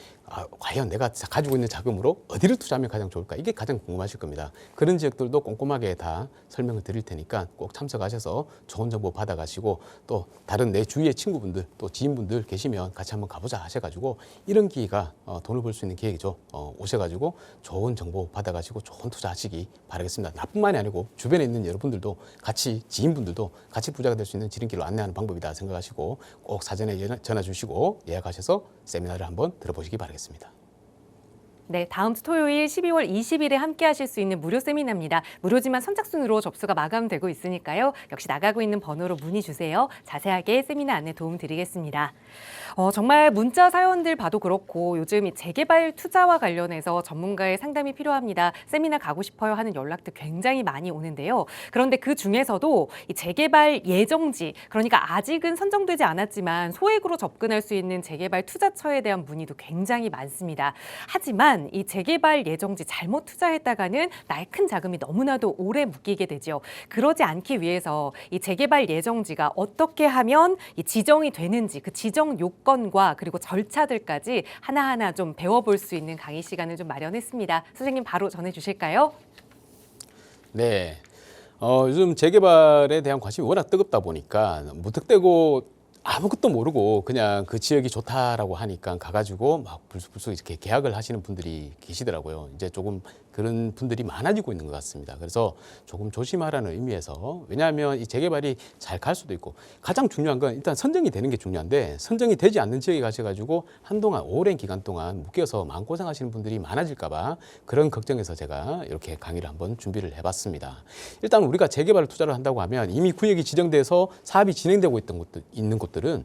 과연 내가 가지고 있는 자금으로 어디를 투자하면 가장 좋을까? 이게 가장 궁금하실 겁니다. 그런 지역들도 꼼꼼하게 다 설명을 드릴 테니까 꼭 참석하셔서 좋은 정보 받아가시고 또 다른 내 주위의 친구분들 또 지인분들 계시면 같이 한번 가보자 하셔가지고 이런 기회가 돈을 벌 수 있는 기회이죠. 오셔가지고 좋은 정보 받아가시고 좋은 투자하시기 바라겠습니다. 나뿐만이 아니고 주변에 있는 여러분들도 같이 지인분들도 같이 부자가 될 수 있는 지름길로 안내하는 방법이다 생각하시고 꼭 사전에 전화 주시고 예약하셔서 세미나를 한번 들어보시기 바라겠습니다. 네, 다음 주 토요일 12월 20일에 함께 하실 수 있는 무료 세미나입니다. 무료지만 선착순으로 접수가 마감되고 있으니까요. 역시 나가고 있는 번호로 문의 주세요. 자세하게 세미나 안내 도움 드리겠습니다. 정말 문자 사연들 봐도 그렇고 요즘 이 재개발 투자와 관련해서 전문가의 상담이 필요합니다. 세미나 가고 싶어요 하는 연락도 굉장히 많이 오는데요. 그런데 그 중에서도 이 재개발 예정지, 그러니까 아직은 선정되지 않았지만 소액으로 접근할 수 있는 재개발 투자처에 대한 문의도 굉장히 많습니다. 하지만 이 재개발 예정지 잘못 투자했다가는 나의 큰 자금이 너무나도 오래 묶이게 되죠. 그러지 않기 위해서 이 재개발 예정지가 어떻게 하면 이 지정이 되는지 그 지정 요건과 그리고 절차들까지 하나하나 좀 배워볼 수 있는 강의 시간을 좀 마련했습니다. 선생님 바로 전해주실까요? 네, 요즘 재개발에 대한 관심이 워낙 뜨겁다 보니까 무턱대고 아무것도 모르고 그냥 그 지역이 좋다라고 하니까 가가지고 막 불쑥불쑥 이렇게 계약을 하시는 분들이 계시더라고요. 이제 조금 그런 분들이 많아지고 있는 것 같습니다. 그래서 조금 조심하라는 의미에서 왜냐하면 이 재개발이 잘 갈 수도 있고 가장 중요한 건 일단 선정이 되는 게 중요한데 선정이 되지 않는 지역에 가셔가지고 한동안 오랜 기간 동안 묶여서 마음고생하시는 분들이 많아질까 봐 그런 걱정에서 제가 이렇게 강의를 한번 준비를 해봤습니다. 일단 우리가 재개발 투자를 한다고 하면 이미 구역이 지정돼서 사업이 진행되고 있는 곳들은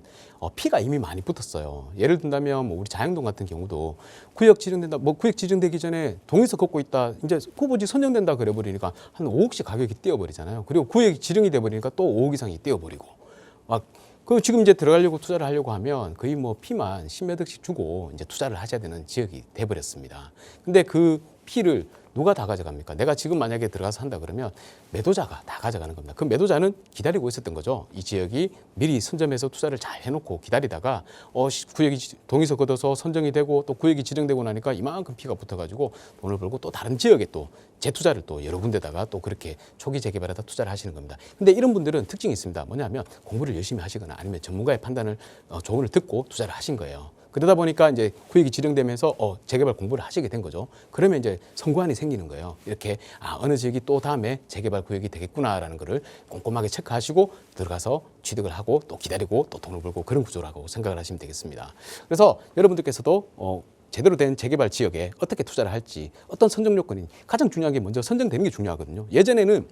피가 이미 많이 붙었어요. 예를 든다면 뭐 우리 자양동 같은 경우도 구역 지정되기 전에 동에서 걷고 있다. 이제 후보지 선정된다 그래 버리니까 한 5억씩 가격이 뛰어버리잖아요. 그리고 구역이 지정이 돼 버리니까 또 5억 이상이 뛰어버리고 막 지금 이제 들어가려고 투자를 하려고 하면 거의 뭐 피만 10몇 억씩 주고 이제 투자를 하셔야 되는 지역이 돼 버렸습니다. 근데 그 피를 누가 다 가져갑니까? 내가 지금 만약에 들어가서 한다 그러면 매도자가 다 가져가는 겁니다. 그 매도자는 기다리고 있었던 거죠. 이 지역이 미리 선점해서 투자를 잘 해놓고 기다리다가 구역이 동의서 걷어서 선정이 되고 또 구역이 지정되고 나니까 이만큼 피가 붙어가지고 돈을 벌고 또 다른 지역에 또 재투자를 또 여러 군데다가 또 그렇게 초기 재개발에다 투자를 하시는 겁니다. 근데 이런 분들은 특징이 있습니다. 뭐냐면 공부를 열심히 하시거나 아니면 전문가의 판단을 조언을 듣고 투자를 하신 거예요. 그러다 보니까 이제 구역이 지정되면서 재개발 공부를 하시게 된 거죠. 그러면 이제 선구안이 생기는 거예요. 이렇게 어느 지역이 또 다음에 재개발 구역이 되겠구나라는 거를 꼼꼼하게 체크하시고 들어가서 취득을 하고 또 기다리고 또 돈을 벌고 그런 구조라고 생각을 하시면 되겠습니다. 그래서 여러분들께서도 제대로 된 재개발 지역에 어떻게 투자를 할지 어떤 선정 요건이 가장 중요한 게 먼저 선정되는 게 중요하거든요. 예전에는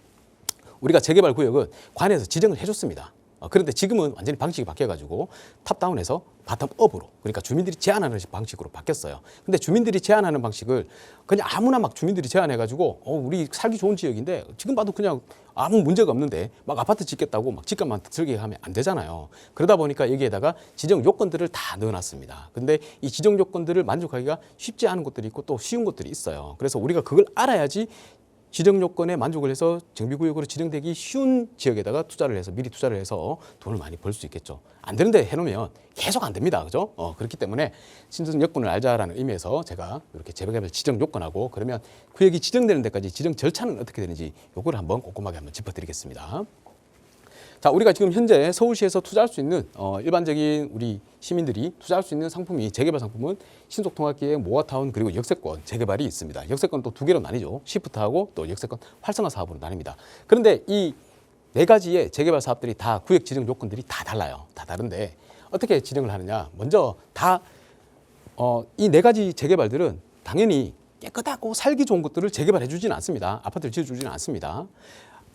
우리가 재개발 구역은 관에서 지정을 해줬습니다. 그런데 지금은 완전히 방식이 바뀌어가지고 탑다운에서 바텀업으로 그러니까 주민들이 제안하는 방식으로 바뀌었어요. 근데 주민들이 제안하는 방식을 그냥 아무나 막 주민들이 제안해가지고 우리 살기 좋은 지역인데 지금 봐도 그냥 아무 문제가 없는데 막 아파트 짓겠다고 막 집값만 들게 하면 안 되잖아요. 그러다 보니까 여기에다가 지정 요건들을 다 넣어놨습니다. 근데 이 지정 요건들을 만족하기가 쉽지 않은 곳들이 있고 또 쉬운 곳들이 있어요. 그래서 우리가 그걸 알아야지 지정 요건에 만족을 해서 정비구역으로 지정되기 쉬운 지역에다가 투자를 해서 미리 투자를 해서 돈을 많이 벌 수 있겠죠. 안 되는데 해놓으면 계속 안 됩니다. 그죠? 그렇기 때문에 신청 여건을 알자라는 의미에서 제가 이렇게 재개발 지정 요건하고 그러면 구역이 지정되는 데까지 지정 절차는 어떻게 되는지 요거를 한번 꼼꼼하게 한번 짚어드리겠습니다. 자, 우리가 지금 현재 서울시에서 투자할 수 있는 일반적인 우리 시민들이 투자할 수 있는 상품이 재개발 상품은 신속통합기획, 모아타운 그리고 역세권 재개발이 있습니다. 역세권 또 두 개로 나뉘죠. 시프트하고 또 역세권 활성화 사업으로 나뉩니다. 그런데 이 네 가지의 재개발 사업들이 다 구역 지정 요건들이 다 달라요. 다 다른데 어떻게 지정을 하느냐? 먼저 다 이 네 가지 재개발들은 당연히 깨끗하고 살기 좋은 곳들을 재개발해 주지는 않습니다. 아파트를 지어주지는 않습니다.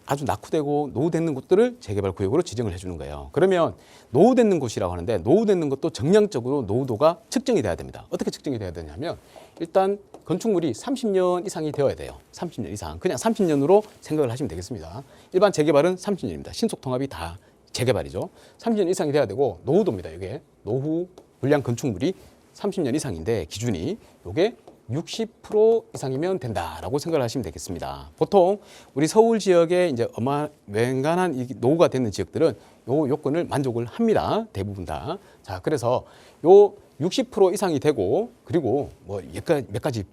아주 낙후되고 노후되는 곳들을 재개발 구역으로 지정을 해주는 거예요. 그러면 노후되는 곳이라고 하는데 노후되는 것도 정량적으로 노후도가 측정이 돼야 됩니다. 어떻게 측정이 돼야 되냐면 일단 건축물이 30년 이상이 되어야 돼요. 30년 이상. 그냥 30년으로 생각을 하시면 되겠습니다. 일반 재개발은 30년입니다. 신속통합이 다 재개발이죠. 30년 이상이 돼야 되고 노후도입니다. 이게 노후 불량 건축물이 30년 이상인데 기준이 이게 60% 이상이면 된다라고 생각을 하시면 되겠습니다. 보통 우리 서울 지역에 이제 웬간한 이 노후가 되는 지역들은 요 요건을 만족을 합니다. 대부분 다. 자, 그래서 요 60% 이상이 되고 그리고 뭐 몇 가지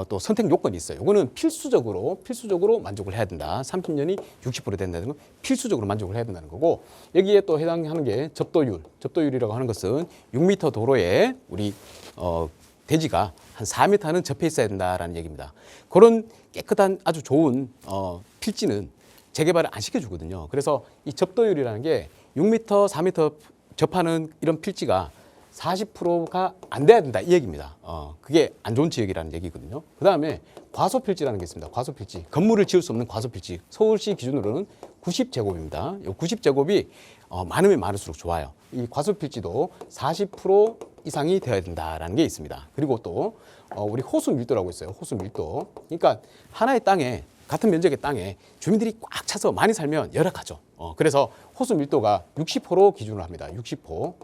또 선택 요건이 있어요. 요거는 필수적으로 만족을 해야 된다. 30년이 60% 된다는 건 필수적으로 만족을 해야 된다는 거고 여기에 또 해당하는 게 접도율이라고 하는 것은 6m 도로에 우리 대지가 한 4m는 접해 있어야 된다라는 얘기입니다. 그런 깨끗한 아주 좋은 필지는 재개발을 안 시켜주거든요. 그래서 이 접도율이라는 게 6m, 4m 접하는 이런 필지가 40%가 안 돼야 된다 이 얘기입니다. 그게 안 좋은 지역이라는 얘기거든요. 그 다음에 과소필지라는 게 있습니다. 과소필지. 건물을 지을 수 없는 과소필지. 서울시 기준으로는 90제곱입니다. 이 90제곱이 많으면 많을수록 좋아요. 이 과소필지도 40% 이상이 되어야 된다라는 게 있습니다. 그리고 또 우리 호수 밀도라고 있어요. 호수 밀도. 그러니까 하나의 땅에 같은 면적의 땅에 주민들이 꽉 차서 많이 살면 열악하죠. 그래서 호수 밀도가 60호로 기준을 합니다. 60호.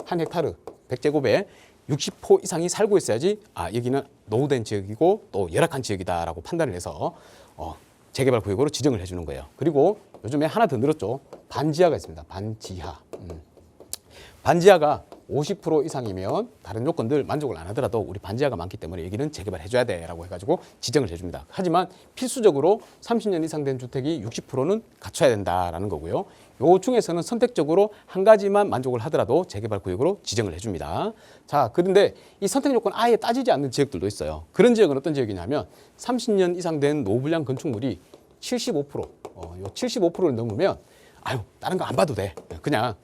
한 헥타르 100제곱에 60호 이상이 살고 있어야지 여기는 노후된 지역이고 또 열악한 지역이다라고 판단을 해서 재개발 구역으로 지정을 해주는 거예요. 그리고 요즘에 하나 더 늘었죠. 반지하가 있습니다. 반지하. 반지하가 50% 이상이면 다른 요건들 만족을 안 하더라도 우리 반지하가 많기 때문에 여기는 재개발해줘야 돼라고 해가지고 지정을 해줍니다. 하지만 필수적으로 30년 이상 된 주택이 60%는 갖춰야 된다라는 거고요. 요 중에서는 선택적으로 한 가지만 만족을 하더라도 재개발 구역으로 지정을 해줍니다. 자, 그런데 이 선택 요건 아예 따지지 않는 지역들도 있어요. 그런 지역은 어떤 지역이냐면 30년 이상 된 노후불량 건축물이 75%, 요 75%를 넘으면 다른 거 안 봐도 돼. 그냥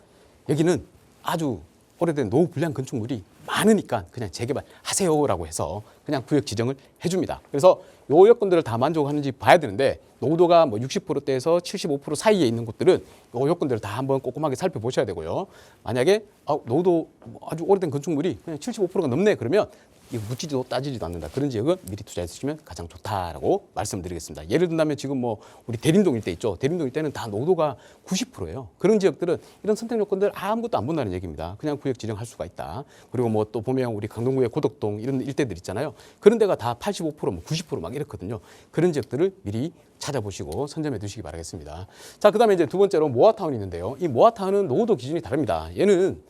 여기는 아주 오래된 노후 불량 건축물이 많으니까 그냥 재개발하세요라고 해서 그냥 구역 지정을 해줍니다. 그래서 요 요건들을 다 만족하는지 봐야 되는데 노후도가 뭐 60%대에서 75% 사이에 있는 곳들은 요 요건들을 다 한번 꼼꼼하게 살펴보셔야 되고요. 만약에 노후도 아주 오래된 건축물이 그냥 75%가 넘네 그러면 이거 묻지도 따지지도 않는다. 그런 지역은 미리 투자해 주시면 가장 좋다라고 말씀드리겠습니다. 예를 든다면 지금 뭐 우리 대림동 일대 있죠. 대림동 일대는 다 노후도가 90%예요. 그런 지역들은 이런 선택 요건들 아무것도 안 본다는 얘기입니다. 그냥 구역 지정할 수가 있다. 그리고 뭐 또 보면 우리 강동구의 고덕동 이런 일대들 있잖아요. 그런 데가 다 85%, 뭐 90% 막 이렇거든요. 그런 지역들을 미리 찾아보시고 선점해 두시기 바라겠습니다. 자, 그다음에 이제 두 번째로 모아타운이 있는데요. 이 모아타운은 노후도 기준이 다릅니다. 얘는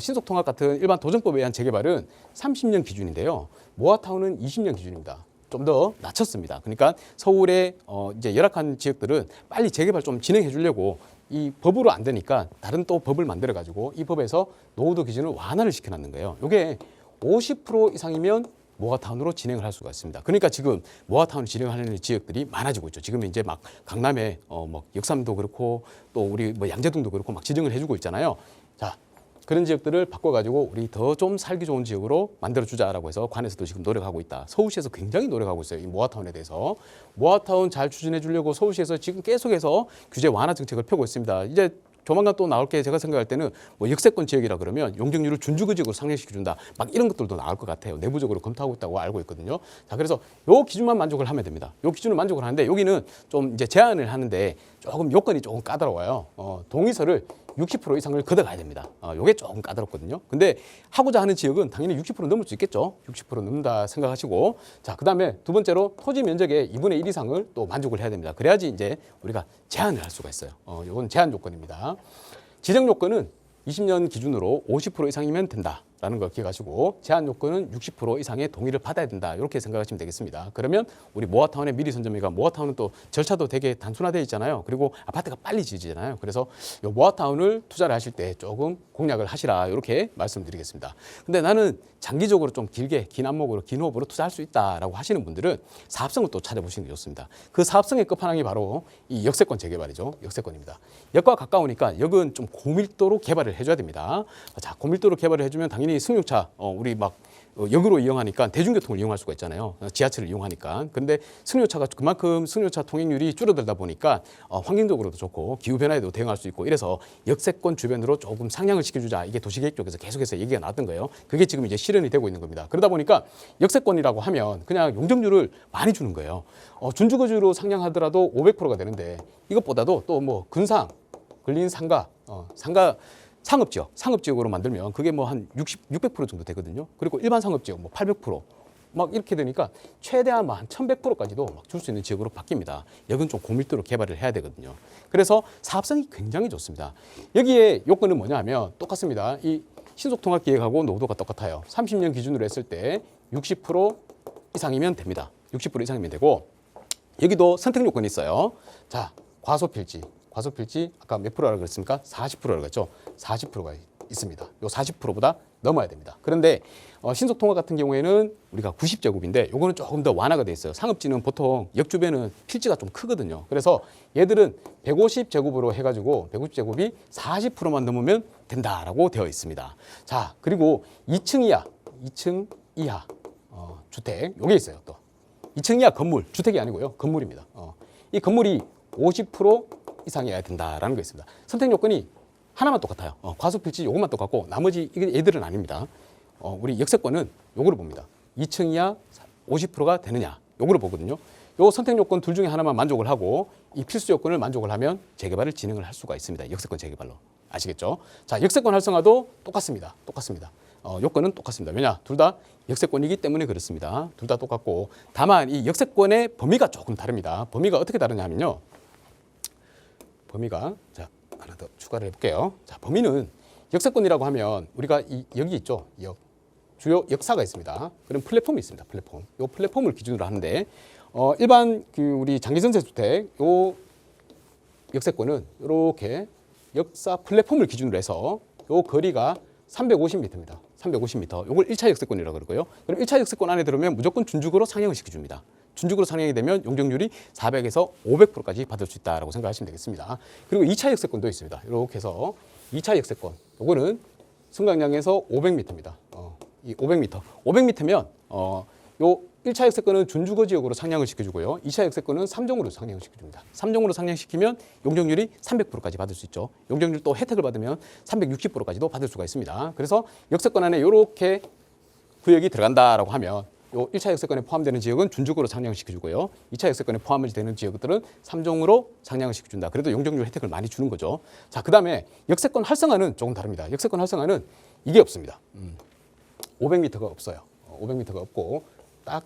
신속통합 같은 일반 도정법에 의한 재개발은 30년 기준인데요. 모아타운은 20년 기준입니다. 좀 더 낮췄습니다. 그러니까 서울의 이제 열악한 지역들은 빨리 재개발 좀 진행해 주려고 이 법으로 안 되니까 다른 또 법을 만들어 가지고 이 법에서 노후도 기준을 완화를 시켜놨는 거예요. 이게 50% 이상이면 모아타운으로 진행을 할 수가 있습니다. 그러니까 지금 모아타운을 진행하는 지역들이 많아지고 있죠. 지금 이제 막 강남에 뭐 역삼도 그렇고 또 우리 뭐 양재동도 그렇고 막 지정을 해주고 있잖아요. 자, 그런 지역들을 바꿔가지고 우리 더 좀 살기 좋은 지역으로 만들어주자라고 해서 관에서도 지금 노력하고 있다. 서울시에서 굉장히 노력하고 있어요. 이 모아타운에 대해서. 모아타운 잘 추진해 주려고 서울시에서 지금 계속해서 규제 완화 정책을 펴고 있습니다. 이제 조만간 또 나올 게 제가 생각할 때는 뭐 역세권 지역이라 그러면 용적률을 준주거 지역으로 상향시켜준다. 막 이런 것들도 나올 것 같아요. 내부적으로 검토하고 있다고 알고 있거든요. 자, 그래서 요 기준만 만족을 하면 됩니다. 요 기준을 만족을 하는데 여기는 좀 이제 제한을 하는데 조금 요건이 조금 까다로워요. 동의서를 60% 이상을 걷어가야 됩니다. 요게 조금 까다롭거든요. 근데 하고자 하는 지역은 당연히 60% 넘을 수 있겠죠. 60% 넘는다 생각하시고, 자, 그 다음에 두 번째로 토지 면적의 2분의 1 이상을 또 만족을 해야 됩니다. 그래야지 이제 우리가 제한을 할 수가 있어요. 요건 제한 조건입니다. 지정 요건은 20년 기준으로 50% 이상이면 된다라는 걸 기억하시고, 제한 요건은 60% 이상의 동의를 받아야 된다, 이렇게 생각하시면 되겠습니다. 그러면 우리 모아타운의 미리 선점이가, 모아타운은 또 절차도 되게 단순화되어 있잖아요. 그리고 아파트가 빨리 지어지잖아요. 그래서 요 모아타운을 투자를 하실 때 조금 공략을 하시라, 이렇게 말씀드리겠습니다. 근데 나는 장기적으로 좀 길게 긴 안목으로 긴 호흡으로 투자할 수 있다라고 하시는 분들은 사업성을 또 찾아보시는 게 좋습니다. 그 사업성의 끝판왕이 바로 이 역세권 재개발이죠. 역세권입니다. 역과 가까우니까 역은 좀 고밀도로 개발을 해줘야 됩니다. 자, 고밀도로 개발을 해주면 당연히 승용차, 우리 막 역으로 이용하니까 대중교통을 이용할 수가 있잖아요. 지하철을 이용하니까. 근데 승용차가 그만큼 승용차 통행률이 줄어들다 보니까 환경적으로도 좋고 기후변화에도 대응할 수 있고, 이래서 역세권 주변으로 조금 상향을 시켜주자, 이게 도시계획 쪽에서 계속해서 얘기가 나왔던 거예요. 그게 지금 이제 실현이 되고 있는 겁니다. 그러다 보니까 역세권이라고 하면 그냥 용적률을 많이 주는 거예요. 준주거지로 상향하더라도 500%가 되는데, 이것보다도 또 뭐 근상, 근린 상가, 상가 상업지역으로 만들면 그게 뭐 한 600% 정도 되거든요. 그리고 일반 상업지역 뭐 800%. 막 이렇게 되니까 최대한 한 1100%까지도 막 줄 수 있는 지역으로 바뀝니다. 여기는 좀 고밀도로 개발을 해야 되거든요. 그래서 사업성이 굉장히 좋습니다. 여기에 요건은 뭐냐 하면 똑같습니다. 이 신속통합기획하고 노후도가 똑같아요. 30년 기준으로 했을 때 60% 이상이면 됩니다. 60% 이상이면 되고, 여기도 선택 요건이 있어요. 자, 과소필지 아까 몇 프로라고 그랬습니까? 40%라고 했죠. 40%가 있습니다. 요 40%보다 넘어야 됩니다. 그런데 신속통합 같은 경우에는 우리가 90제곱인데 요거는 조금 더 완화가 돼 있어요. 상업지는 보통 역 주변은 필지가 좀 크거든요. 그래서 얘들은 150제곱으로 해가지고 150제곱이 40%만 넘으면 된다라고 되어 있습니다. 자, 그리고 2층 이하 주택, 요게 있어요. 또 2층 이하 건물, 주택이 아니고요, 건물입니다. 이 건물이 50% 이상이어야 된다라는 거 있습니다. 선택 요건이 하나만 똑같아요. 과소필지 요것만 똑같고, 나머지 얘들은 아닙니다. 우리 역세권은 요거를 봅니다. 2층 이하 50%가 되느냐, 요거를 보거든요. 요 선택 요건 둘 중에 하나만 만족을 하고, 이 필수 요건을 만족을 하면 재개발을 진행을 할 수가 있습니다. 역세권 재개발로. 아시겠죠? 자, 역세권 활성화도 똑같습니다. 요건은 똑같습니다. 왜냐? 둘 다 역세권이기 때문에 그렇습니다. 둘 다 똑같고, 다만 이 역세권의 범위가 조금 다릅니다. 범위가 어떻게 다르냐면요. 범위가, 자, 하나 더 추가를 해볼게요. 자, 범위는 역세권이라고 하면 우리가 여기 있죠. 주요 역사가 있습니다. 그럼 플랫폼이 있습니다. 플랫폼. 요 플랫폼을 기준으로 하는데, 일반 우리 장기전세 주택 요 역세권은 이렇게 역사 플랫폼을 기준으로 해서 요 거리가 350m입니다. 350m. 요걸 1차 역세권이라고 그러고요. 그럼 1차 역세권 안에 들어오면 무조건 준주거로 상향을 시켜줍니다. 준주거로 상향이 되면 용적률이 400에서 500%까지 받을 수 있다라고 생각하시면 되겠습니다. 그리고 2차 역세권도 있습니다. 이렇게 해서 2차 역세권, 요거는 승강량에서 500m입니다. 이 500m. 500m면 요 1차 역세권은 준주거 지역으로 상향을 시켜주고요. 2차 역세권은 3종으로 상향을 시켜줍니다. 3종으로 상향시키면 용적률이 300%까지 받을 수 있죠. 용적률 또 혜택을 받으면 360%까지도 받을 수가 있습니다. 그래서 역세권 안에 이렇게 구역이 들어간다라고 하면 요 1차 역세권에 포함되는 지역은 준주거로 상향을 시켜주고요. 2차 역세권에 포함되는 지역들은 3종으로 상향을 시켜준다. 그래도 용적률 혜택을 많이 주는 거죠. 자, 그 다음에 역세권 활성화는 조금 다릅니다. 역세권 활성화는 이게 없습니다. 500m가 없어요. 500m가 없고 딱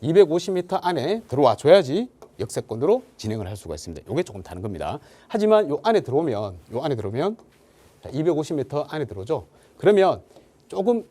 250m 안에 들어와 줘야지 역세권으로 진행을 할 수가 있습니다. 이게 조금 다른 겁니다. 하지만 요 안에 들어오면 자, 250m 안에 들어오죠. 그러면 조금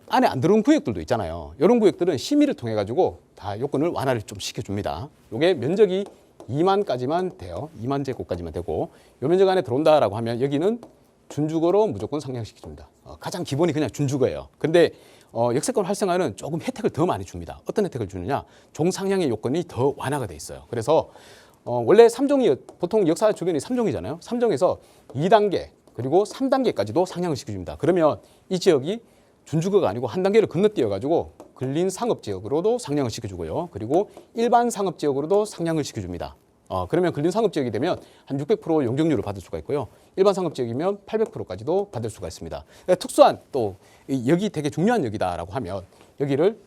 안에 안 들어온 구역들도 있잖아요. 이런 구역들은 심의를 통해 가지고 다 요건을 완화를 좀 시켜줍니다. 요게 면적이 2만까지만 돼요. 2만 제곱까지만 되고, 요 면적 안에 들어온다라고 하면 여기는 준주거로 무조건 상향시켜줍니다. 가장 기본이 그냥 준주거예요. 근데 역세권 활성화는 조금 혜택을 더 많이 줍니다. 어떤 혜택을 주느냐? 종상향의 요건이 더 완화가 돼 있어요. 그래서 원래 3종이, 보통 역사 주변이 3종이잖아요. 3종에서 2단계 그리고 3단계까지도 상향을 시켜줍니다. 그러면 이 지역이 준주거가 아니고 한 단계를 건너뛰어 가지고 근린 상업지역으로도 상향을 시켜주고요. 그리고 일반 상업지역으로도 상향을 시켜줍니다. 그러면 근린 상업지역이 되면 한 600% 용적률을 받을 수가 있고요. 일반 상업지역이면 800%까지도 받을 수가 있습니다. 특수한 또 여기 되게 중요한 역이다라고 하면 여기를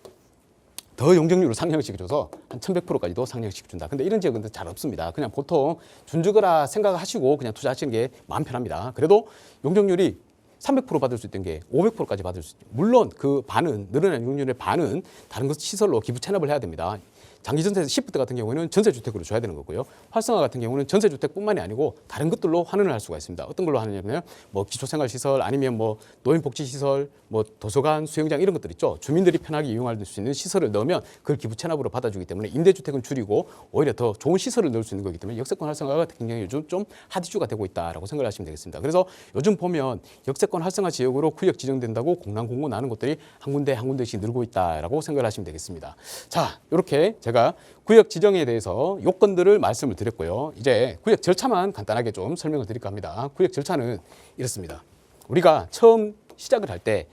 더 용적률을 상향시켜줘서 한 1100%까지도 상향시켜준다. 근데 이런 지역은 잘 없습니다. 그냥 보통 준주거라 생각하시고 그냥 투자하시는 게 마음 편합니다. 그래도 용적률이 300% 받을 수 있던 게 500%까지 받을 수 있죠. 물론 그 반은, 늘어난 용적률의 반은 다른 것 시설로 기부 체납을 해야 됩니다. 장기전세 시프트 같은 경우에는 전세주택으로 줘야 되는 거고요. 활성화 같은 경우는 전세주택뿐만이 아니고 다른 것들로 환원을 할 수가 있습니다. 어떤 걸로 하느냐면 뭐 기초생활시설 아니면 뭐 노인복지시설, 뭐 도서관, 수영장 이런 것들 있죠. 주민들이 편하게 이용할 수 있는 시설을 넣으면 그걸 기부 체납으로 받아주기 때문에 임대주택은 줄이고 오히려 더 좋은 시설을 넣을 수 있는 거기 때문에 역세권 활성화가 굉장히 요즘 좀 핫이슈가 되고 있다라고 생각을 하시면 되겠습니다. 그래서 요즘 보면 역세권 활성화 지역으로 구역 지정된다고 공란 공고 나는 곳들이 한 군데씩 늘고 있다라고 생각을 하시면 되겠습니다. 자, 이렇게 제가 구역 지정에 대해서 요건들을 말씀을 드렸고요. 이제 구역 절차만 간단하게 좀 설명을 드릴까 합니다. 구역 절차는 이렇습니다. 우리가 처음 시작을 할 때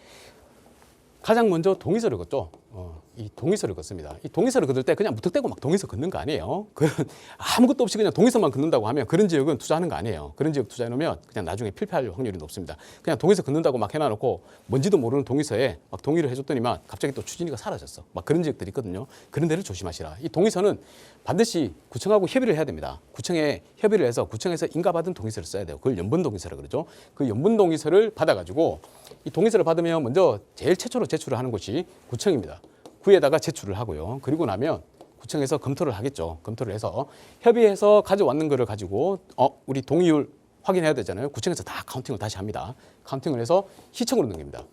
가장 먼저 동의서를 걷죠. 이 동의서를 걷습니다. 이 동의서를 걷을 때 그냥 무턱대고 막 동의서 걷는 거 아니에요. 아무것도 없이 그냥 동의서만 걷는다고 하면 그런 지역은 투자하는 거 아니에요. 그런 지역 투자해 놓으면 그냥 나중에 필패할 확률이 높습니다. 그냥 동의서 걷는다고 막 해놔놓고 뭔지도 모르는 동의서에 막 동의를 해줬더니만 갑자기 또 추진위가 사라졌어. 막 그런 지역들이 있거든요. 그런 데를 조심하시라. 이 동의서는 반드시 구청하고 협의를 해야 됩니다. 구청에 협의를 해서 구청에서 인가받은 동의서를 써야 돼요. 그걸 연분 동의서라 그러죠. 그 연분 동의서를 받아가지고 이 동의서를 받으면 먼저 제일 최초로 제출을 하는 곳이 구청입니다. 구에다가 제출을 하고요. 그리고 나면 구청에서 검토를 하겠죠. 검토를 해서 협의해서 가져왔는 거를 가지고 우리 동의율 확인해야 되잖아요. 구청에서 다 카운팅을 다시 합니다. 카운팅을 해서 시청으로 넘깁니다.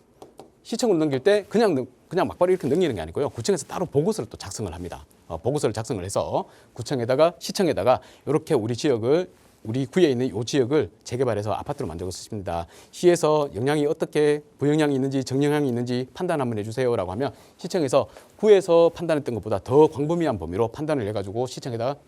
시청으로 넘길 때 그냥 막바로 이렇게 넘기는 게 아니고요. 구청에서 따로 보고서를 또 작성을 합니다. 보고서를 작성을 해서 구청에다가 시청에다가 이렇게 우리 구에 있는 이 지역을 재개발해서 아파트로 만들고 싶습니다. 시에서 영향이 어떻게 부영향이 있는지 정영향이 있는지 판단 한번 해주세요라고 하면 시청에서 구에서 판단했던 것보다 더 광범위한 범위로 판단을 해가지고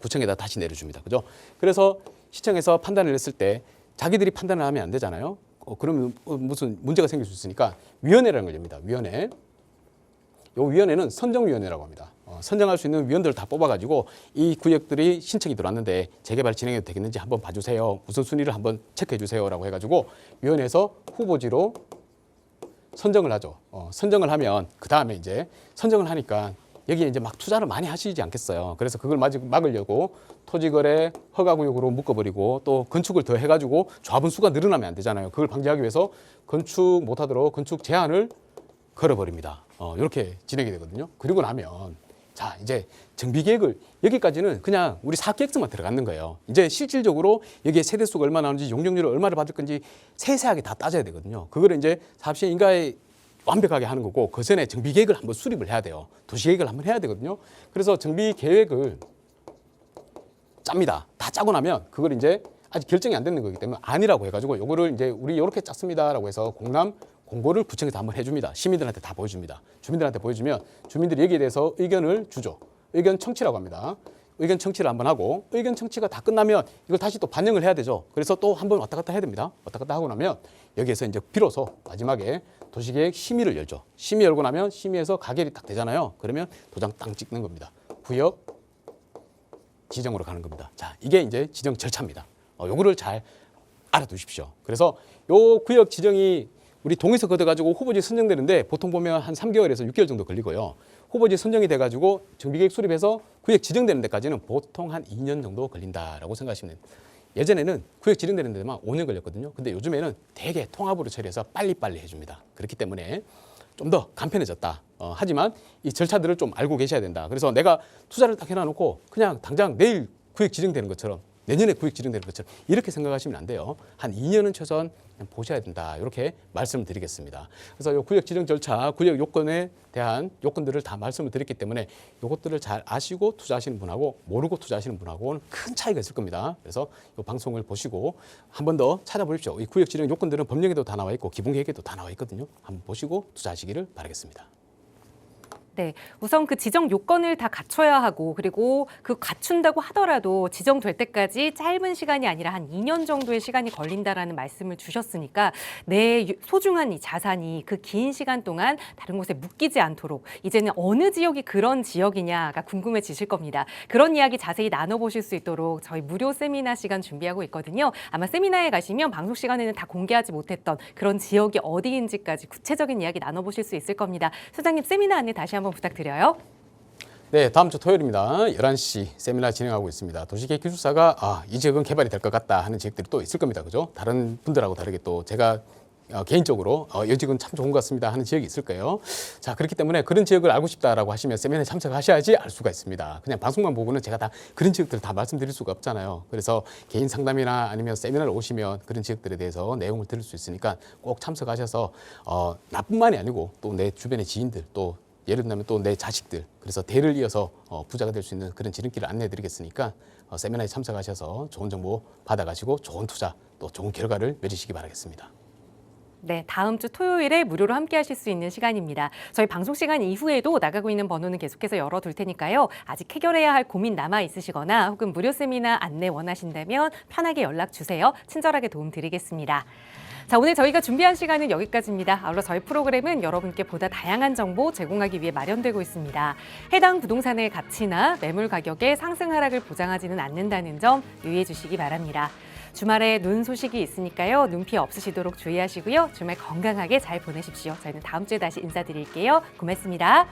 구청에다 다시 내려줍니다. 그죠? 그래서 시청에서 판단을 했을 때 자기들이 판단을 하면 안 되잖아요. 그러면 무슨 문제가 생길 수 있으니까 위원회라는 걸 엽니다. 위원회. 이 위원회는 선정위원회라고 합니다. 선정할 수 있는 위원들을 다 뽑아가지고 이 구역들이 신청이 들어왔는데 재개발 진행해도 되겠는지 한번 봐주세요. 우선 순위를 한번 체크해 주세요라고 해가지고 위원회에서 후보지로 선정을 하죠. 선정을 하면 그 다음에 이제 선정을 하니까 여기에 이제 막 투자를 많이 하시지 않겠어요. 그래서 그걸 막으려고 토지거래 허가구역으로 묶어버리고 또 건축을 더 해가지고 조합원 수가 늘어나면 안 되잖아요. 그걸 방지하기 위해서 건축 못하도록 건축 제한을 걸어버립니다. 이렇게 진행이 되거든요. 그리고 나면 자 이제 정비계획을 여기까지는 그냥 우리 사업계획서만 들어가는 거예요. 이제 실질적으로 여기에 세대수가 얼마나 나오는지 용적률을 얼마를 받을 건지 세세하게 다 따져야 되거든요. 그거를 이제 사업시행 인가에 완벽하게 하는 거고 그 전에 정비계획을 한번 수립을 해야 돼요. 도시계획을 한번 해야 되거든요. 그래서 정비계획을 짭니다. 다 짜고 나면 그걸 이제 아직 결정이 안 되는 거기 때문에 아니라고 해가지고 요거를 이제 우리 이렇게 짰습니다라고 해서 공고를 구청에서 한번 해줍니다. 시민들한테 다 보여줍니다. 주민들한테 보여주면 주민들이 여기에 대해서 의견을 주죠. 의견 청취라고 합니다. 의견 청취를 한번 하고 의견 청취가 다 끝나면 이걸 다시 또 반영을 해야 되죠. 그래서 또 한번 왔다 갔다 해야 됩니다. 왔다 갔다 하고 나면 여기에서 이제 비로소 마지막에 도시계획 심의를 열죠. 심의 열고 나면 심의에서 가결이 딱 되잖아요. 그러면 도장 땅 찍는 겁니다. 구역 지정으로 가는 겁니다. 자, 이게 이제 지정 절차입니다. 요거를 잘 알아두십시오. 그래서 요 구역 지정이 우리 동의서 걷어가지고 후보지 선정되는데 보통 보면 한 3개월에서 6개월 정도 걸리고요. 후보지 선정이 돼가지고 정비계획 수립해서 구역 지정되는 데까지는 보통 한 2년 정도 걸린다라고 생각하시면 됩니다. 예전에는 구역 지정되는 데만 5년 걸렸거든요. 근데 요즘에는 되게 통합으로 처리해서 빨리빨리 해줍니다. 그렇기 때문에 좀 더 간편해졌다. 하지만 이 절차들을 좀 알고 계셔야 된다. 그래서 내가 투자를 딱 해놔놓고 그냥 당장 내일 구역 지정되는 것처럼 내년에 구역 지정되는 것처럼 이렇게 생각하시면 안 돼요. 한 2년은 최소한 보셔야 된다. 이렇게 말씀을 드리겠습니다. 그래서 이 구역 지정 절차, 구역 요건에 대한 요건들을 다 말씀을 드렸기 때문에 이것들을 잘 아시고 투자하시는 분하고 모르고 투자하시는 분하고는 큰 차이가 있을 겁니다. 그래서 이 방송을 보시고 한 번 더 찾아보십시오. 이 구역 지정 요건들은 법령에도 다 나와 있고 기본계획에도 다 나와 있거든요. 한번 보시고 투자하시기를 바라겠습니다. 네, 우선 그 지정 요건을 다 갖춰야 하고 그리고 그 갖춘다고 하더라도 지정될 때까지 짧은 시간이 아니라 한 2년 정도의 시간이 걸린다라는 말씀을 주셨으니까 내 소중한 이 자산이 그 긴 시간 동안 다른 곳에 묶이지 않도록 이제는 어느 지역이 그런 지역이냐가 궁금해지실 겁니다. 그런 이야기 자세히 나눠보실 수 있도록 저희 무료 세미나 시간 준비하고 있거든요. 아마 세미나에 가시면 방송 시간에는 다 공개하지 못했던 그런 지역이 어디인지까지 구체적인 이야기 나눠보실 수 있을 겁니다. 소장님 세미나 안내 다시 한번 부탁드려요. 네, 다음 주 토요일입니다. 11시 세미나 진행하고 있습니다. 도시계획 기술사가 이 지역은 개발이 될 것 같다 하는 지역들이 또 있을 겁니다. 그죠? 다른 분들하고 다르게 또 제가 개인적으로 이 지역은 참 좋은 것 같습니다 하는 지역이 있을 거예요. 자, 그렇기 때문에 그런 지역을 알고 싶다라고 하시면 세미나에 참석하셔야지 알 수가 있습니다. 그냥 방송만 보고는 제가 다 그런 지역들을 다 말씀드릴 수가 없잖아요. 그래서 개인 상담이나 아니면 세미나를 오시면 그런 지역들에 대해서 내용을 들을 수 있으니까 꼭 참석하셔서 나뿐만이 아니고 또 내 주변의 지인들 또 예를 들면 또 내 자식들 그래서 대를 이어서 부자가 될 수 있는 그런 지름길을 안내해 드리겠으니까 세미나에 참석하셔서 좋은 정보 받아가시고 좋은 투자 또 좋은 결과를 맺으시기 바라겠습니다. 네, 다음 주 토요일에 무료로 함께 하실 수 있는 시간입니다. 저희 방송 시간 이후에도 나가고 있는 번호는 계속해서 열어둘 테니까요. 아직 해결해야 할 고민 남아 있으시거나 혹은 무료 세미나 안내 원하신다면 편하게 연락 주세요. 친절하게 도움 드리겠습니다. 자, 오늘 저희가 준비한 시간은 여기까지입니다. 아울러 저희 프로그램은 여러분께 보다 다양한 정보 제공하기 위해 마련되고 있습니다. 해당 부동산의 가치나 매물 가격의 상승 하락을 보장하지는 않는다는 점 유의해 주시기 바랍니다. 주말에 눈 소식이 있으니까요. 눈 피해 없으시도록 주의하시고요. 주말 건강하게 잘 보내십시오. 저희는 다음 주에 다시 인사드릴게요. 고맙습니다.